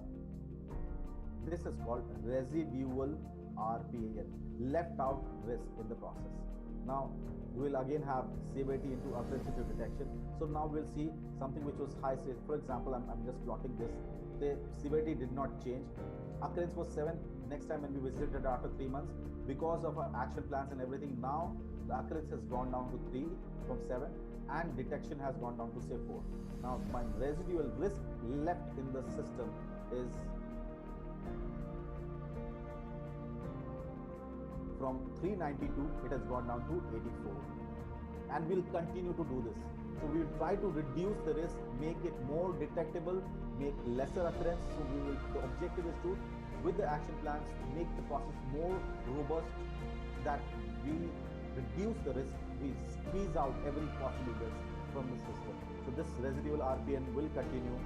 this is called residual RPN, left out risk in the process. Now we'll again have severity into occurrence into detection. So now we'll see something which was high. For example, I'm just plotting this. The severity did not change. Occurrence was 7. Next time when we visited after 3 months, because of our action plans and everything, now the occurrence has gone down to 3 from 7, and detection has gone down to say 4. Now my residual risk left in the system is from 392, it has gone down to 84, and we'll continue to do this. So we will try to reduce the risk, make it more detectable, make lesser occurrence. So the objective is to, with the action plans, make the process more robust, that we reduce the risk, we squeeze out every possible risk from the system. So this residual RPN will continue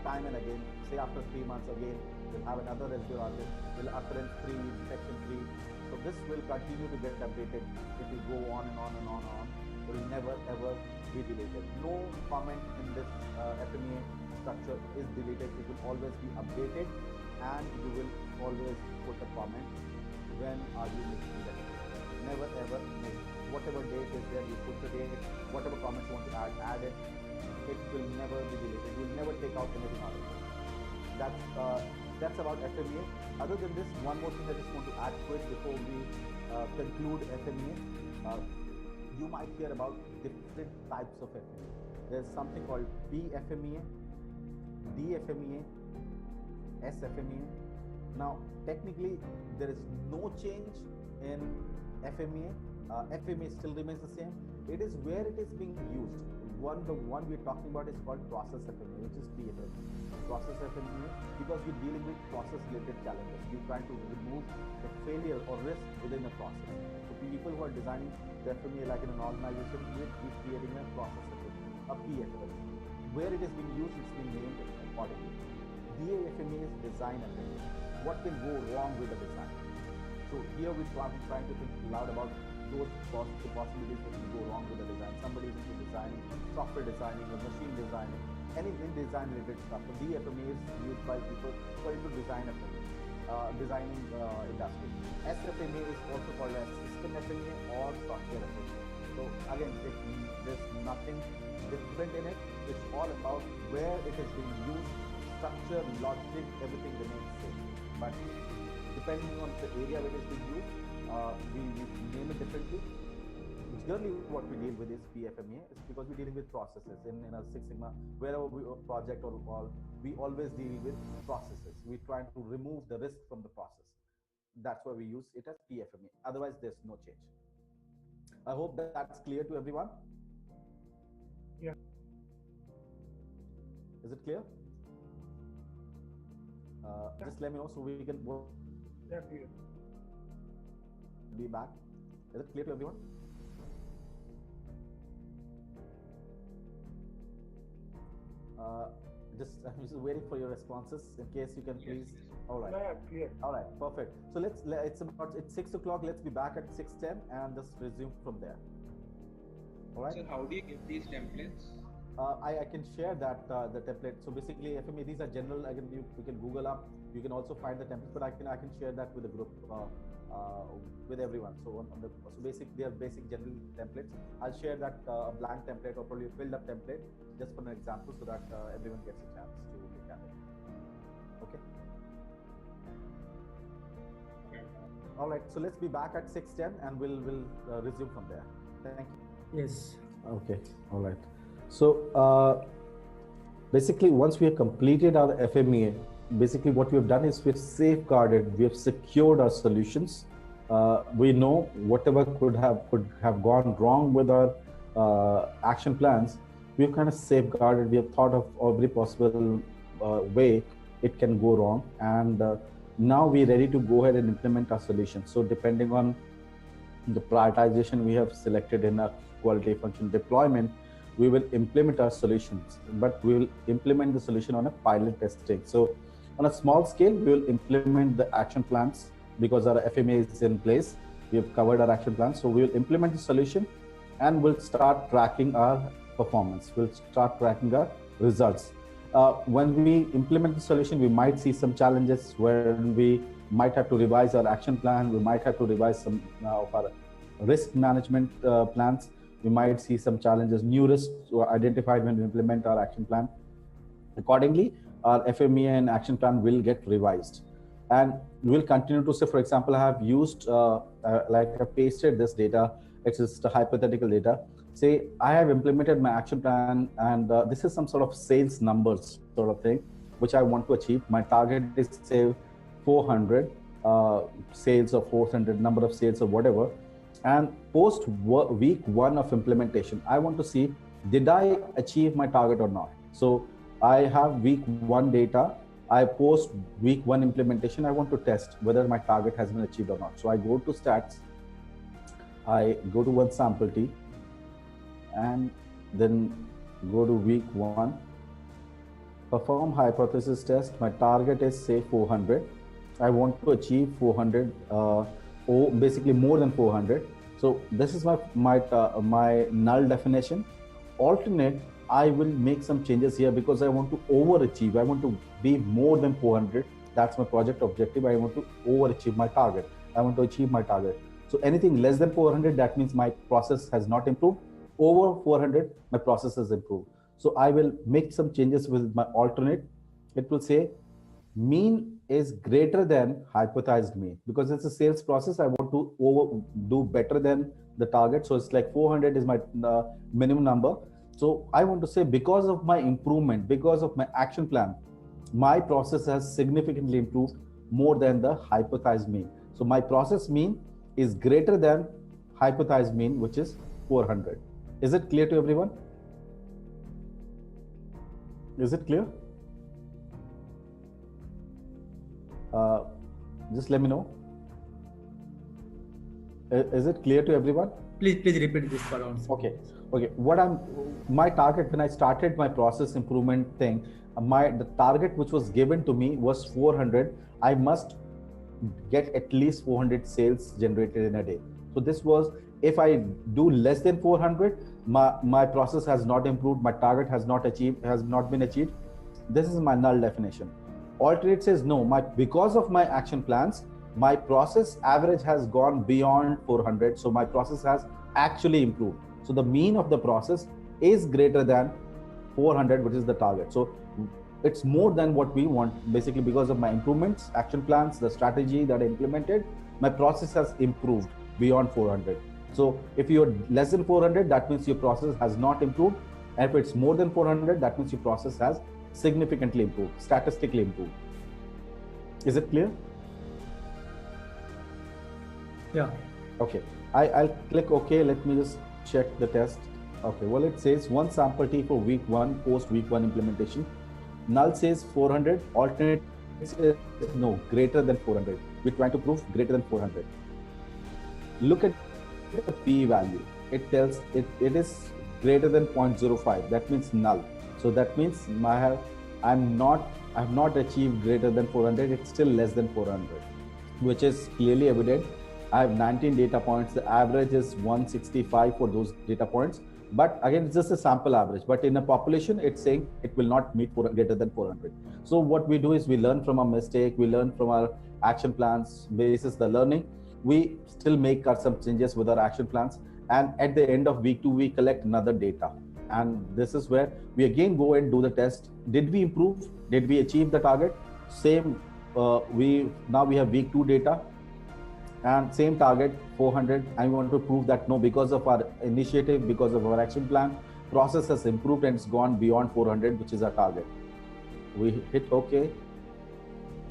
time and again. Say after 3 months again, we'll have another residual RPN, will occurrence 3, detection 3. So this will continue to get updated. It will go on and on and on and on. It will never ever be deleted. No comment in this FMEA structure is deleted. It will always be updated, and you will always put a comment when are you making that. Never ever make whatever date is there, you put the date, whatever comments you want to add it. It will never be deleted. You will never take out anything out of it. That's about FMEA. Other than this, one more thing I just want to add to it before we conclude FMEA. You might hear about different types of FMEA. There's something called PFMEA, DFMEA, SFMEA. Now, technically, there is no change in FMEA. FMEA still remains the same. It is where it is being used. The one we're talking about is called process FMEA, which is PFMEA. Process FMEA, because we're dealing with process-related challenges. We're trying to remove the failure or risk within a process. So people who are designing the FMEA like in an organization, we're creating a process FMEA, a PFMEA. Where it is being used, it's being named accordingly. DAFMEA is design FMEA. What can go wrong with the design? So here we're trying to think loud about those possibilities that can go wrong with the design. Somebody is into designing, software designing, or machine designing, anything design related stuff. So DFMEA is used by people who are into designing industry. SFMEA is also called as system FMEA or software FMEA. So again, there's nothing different in it. It's all about where it is being used, structure, logic, everything remains same. But depending on the area where it is being used, we name it differently. Generally, what we deal with is PFMEA. It's because we're dealing with processes in a Six Sigma. Wherever we project or all, we always deal with processes. We try to remove the risk from the process. That's why we use it as PFMEA. Otherwise, there's no change. I hope that's clear to everyone. Yeah. Is it clear? Just let me know so we can Yeah, clear. Be back. Is it clear to everyone? I'm just waiting for your responses in case you can please. All right. Yeah, clear. All right, perfect. So it's 6 o'clock. Let's be back at 6:10 and just resume from there. All right. So how do you give these templates? I can share that the template. So basically, FMEA, these are general. You can Google up. You can also find the templates, but I can share that with the group. With everyone. So they are basic general templates. I'll share that blank template or probably a filled up template just for an example so that everyone gets a chance to look at it. Okay. All right. So let's be back at 6:10 and we'll resume from there. Thank you. Yes. Okay. All right. So basically, once we have completed our FMEA, basically what we have done is we've safeguarded, we have secured our solutions. We know whatever could have gone wrong with our action plans, we've kind of safeguarded. We have thought of every possible way it can go wrong, and now we're ready to go ahead and implement our solution. So depending on the prioritization we have selected in our quality function deployment, we will implement our solutions, but we will implement the solution on a pilot testing. So on a small scale, we will implement the action plans because our FMEA is in place. We have covered our action plans. So we will implement the solution and we'll start tracking our performance. We'll start tracking our results. When we implement the solution, we might see some challenges where we might have to revise our action plan. We might have to revise some of our risk management plans. We might see some challenges, new risks were identified when we implement our action plan. Accordingly, our FMEA and action plan will get revised. And we'll continue to say, for example, I have used, like I pasted this data, it's just a hypothetical data. Say I have implemented my action plan and this is some sort of sales numbers sort of thing, which I want to achieve. My target is say 400 sales or 400 number of sales or whatever. And post week 1 of implementation, I want to see, did I achieve my target or not? So I have week 1 data. I post week 1 implementation. I want to test whether my target has been achieved or not. So I go to stats. I go to one sample T and then go to week 1. Perform hypothesis test. My target is say 400. I want to achieve 400 or basically more than 400. So this is my null definition. Alternate, I will make some changes here because I want to overachieve. I want to be more than 400. That's my project objective. I want to overachieve my target. I want to achieve my target. So anything less than 400, that means my process has not improved. Over 400, my process has improved. So I will make some changes with my alternate. It will say mean is greater than hypothesized mean, because it's a sales process. I want to do better than the target. So it's like 400 is my minimum number. So I want to say, because of my improvement, because of my action plan, my process has significantly improved more than the hypothesized mean. So my process mean is greater than hypothesized mean, which is 400. Is it clear to everyone? Is it clear? Just let me know. Is it clear to everyone? Please repeat this part also. Okay. My target when I started my process improvement thing, the target which was given to me was 400. I must get at least 400 sales generated in a day. So this was, if I do less than 400, my process has not improved, my target has not been achieved. This is my null definition. Alternate says no, because of my action plans, my process average has gone beyond 400. So my process has actually improved. So the mean of the process is greater than 400, which is the target. So it's more than what we want, basically because of my improvements, action plans, the strategy that I implemented, my process has improved beyond 400. So if you're less than 400, that means your process has not improved. And if it's more than 400, that means your process has significantly improved, statistically improved. Is it clear? Yeah. Okay. I'll click OK. Let me just check the test. Okay. Well, it says one sample T for week 1, post week 1 implementation. Null says 400. Alternate says no, greater than 400. We're trying to prove greater than 400. Look at the P value. It tells it is greater than 0.05. That means null. So that means I have not achieved greater than 400. It's still less than 400, which is clearly evident. I have 19 data points. The average is 165 for those data points. But again, it's just a sample average. But in a population, it's saying it will not meet greater than 400. So what we do is we learn from our mistake. We learn from our action plans. Basis the learning, we still make some changes with our action plans. And at the end of week 2, we collect another data. And this is where we again go and do the test. Did we improve? Did we achieve the target? Same. Now we have week 2 data. And same target, 400. I want to prove that no, because of our initiative, because of our action plan, process has improved and it's gone beyond 400, which is our target. We hit OK.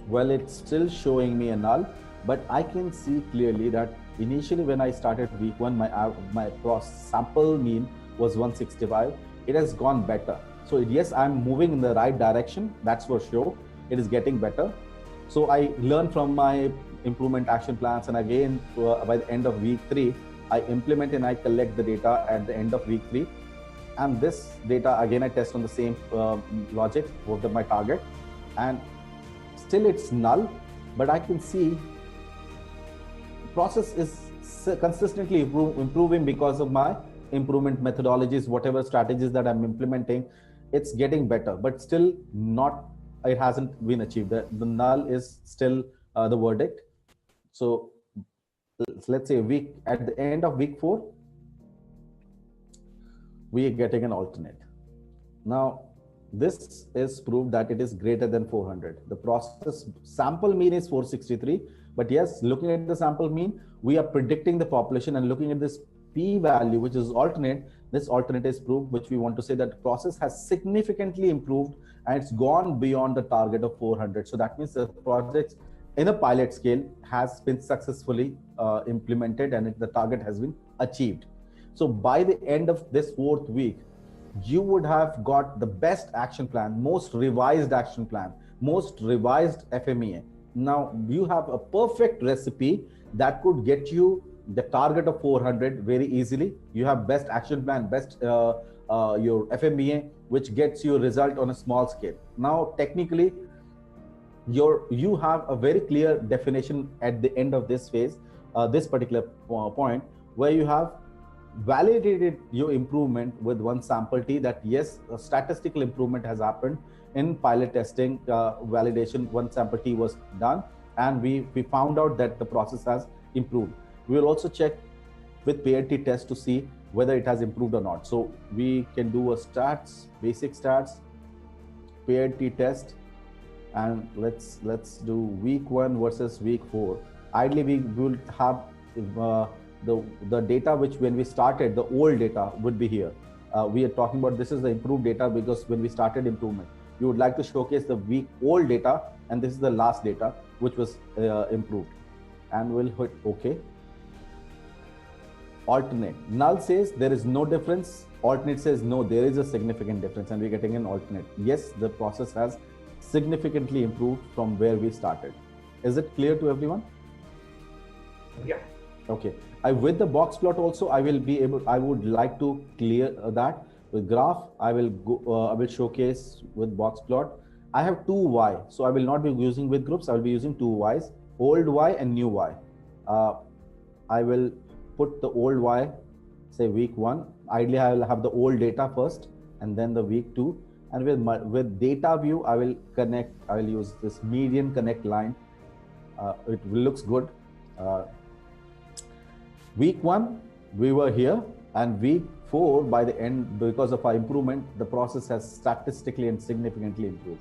Well, it's still showing me a null, but I can see clearly that initially when I started week 1, my sample mean was 165. It has gone better. So yes, I'm moving in the right direction. That's for sure. It is getting better. So I learn from my improvement action plans, and again by the end of week 3, I implement and I collect the data at the end of week 3. And this data again I test on the same logic of my target, and still it's null, but I can see the process is consistently improving because of my improvement methodologies, whatever strategies that I'm implementing. It's getting better, but still not, it hasn't been achieved. The null is still the verdict. So let's say at the end of week 4, we are getting an alternate. Now, this is proof that it is greater than 400. The process sample mean is 463, but yes, looking at the sample mean, we are predicting the population, and looking at this p-value, which is alternate, this alternate is proof, which we want to say that the process has significantly improved and it's gone beyond the target of 400. So that means the project in a pilot scale has been successfully implemented, and the target has been achieved. So by the end of this 4th week, you would have got the best action plan, most revised action plan, most revised FMEA. Now you have a perfect recipe that could get you the target of 400 very easily. You have best action plan, best your FMEA, which gets you a result on a small scale. Now technically, you have a very clear definition at the end of this phase, this particular point, where you have validated your improvement with one sample T, that yes, a statistical improvement has happened in pilot testing. Validation, one sample T was done, and we found out that the process has improved. We will also check with paired T test to see whether it has improved or not. So we can do a basic stats, paired T test, and let's do week 1 versus week 4. Ideally, we will have the data which when we started, the old data would be here. We are talking about this is the improved data because when we started improvement, you would like to showcase the week old data, and this is the last data which was improved. And we'll hit OK. Alternate. Null says there is no difference. Alternate says no, there is a significant difference, and we're getting an alternate. Yes, the process has significantly improved from where we started. Is it clear to everyone? Yeah. Okay. With the box plot also, I would like to clear that. With graph, I will showcase with box plot. I have 2 Y, so I will not be using with groups. I will be using 2 Ys, old Y and new Y. I will put the old Y, say week 1. Ideally, I will have the old data first and then the week 2. And with data view, I will use this median connect line. It looks good. Week 1, we were here, and week 4, by the end, because of our improvement, the process has statistically and significantly improved.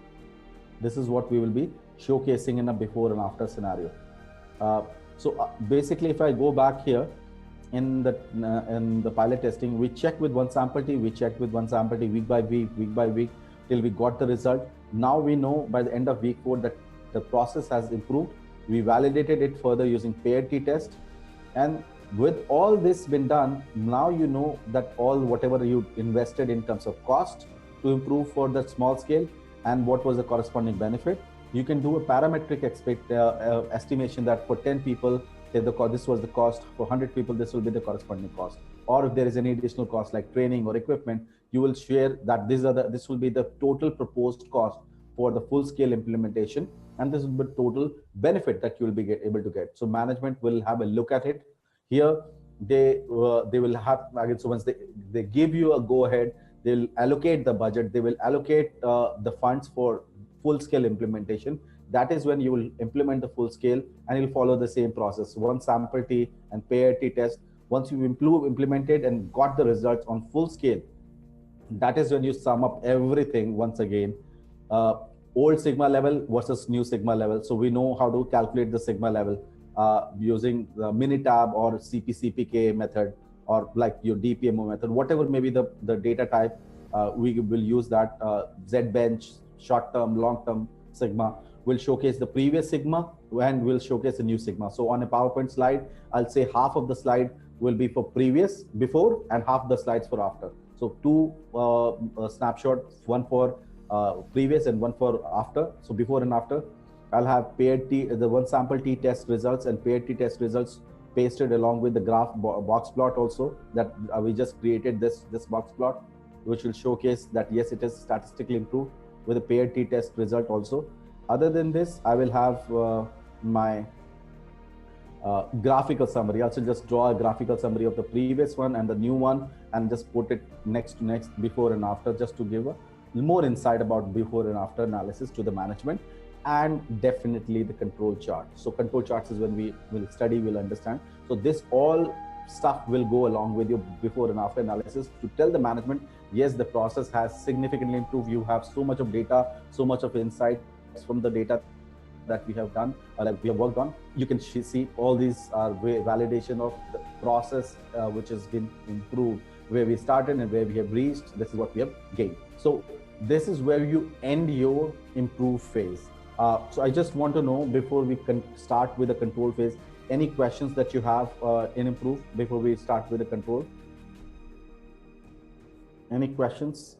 This is what we will be showcasing in a before and after scenario. Basically, if I go back here in the pilot testing, we check with one sample T, week by week, till we got the result. Now we know by the end of week 4 that the process has improved. We validated it further using paired T test, and with all this been done, now you know that whatever you invested in terms of cost to improve for the small scale and what was the corresponding benefit. You can do a parametric estimation that for 10 people, this was the cost. For 100 people, this will be the corresponding cost. Or if there is any additional cost like training or equipment, you will share that this will be the total proposed cost for the full scale implementation, and this will be the total benefit that you will be able to get. So management will have a look at it. Here, they will have, again, so once they give you a go ahead, they'll allocate the budget, they will allocate the funds for full scale implementation. That is when you will implement the full scale, and you'll follow the same process. One sample T and paired T test. Once you implemented and got the results on full scale, that is when you sum up everything once again. Old sigma level versus new sigma level. So we know how to calculate the sigma level using the Minitab or CPCPK method, or like your DPMO method, whatever may be the data type. We will use that Z-bench, short-term, long-term sigma. We'll showcase the previous sigma and we'll showcase the new sigma. So on a PowerPoint slide, I'll say half of the slide will be for before and half the slides for after. So 2 snapshots, one for previous and one for after. So before and after, I'll have paired T, the one sample T test results and paired T test results pasted along with the graph box plot also, that we just created this box plot, which will showcase that yes, it is statistically improved with a paired T test result also. Other than this, I will have my graphical summary. Also just draw a graphical summary of the previous one and the new one, and just put it next to next, before and after, just to give a more insight about before and after analysis to the management. and definitely the control chart. So control charts is when we will study, we'll understand. So this all stuff will go along with your before and after analysis to tell the management, yes, the process has significantly improved. You have so much of data, so much of insights from the data that we have done, that we have worked on. You can see all these are validation of the process which has been improved, where we started and where we have reached. This is what we have gained. So this is where you end your improve phase. So I just want to know, before we can start with the control phase, any questions that you have in improve before we start with the control? Any questions?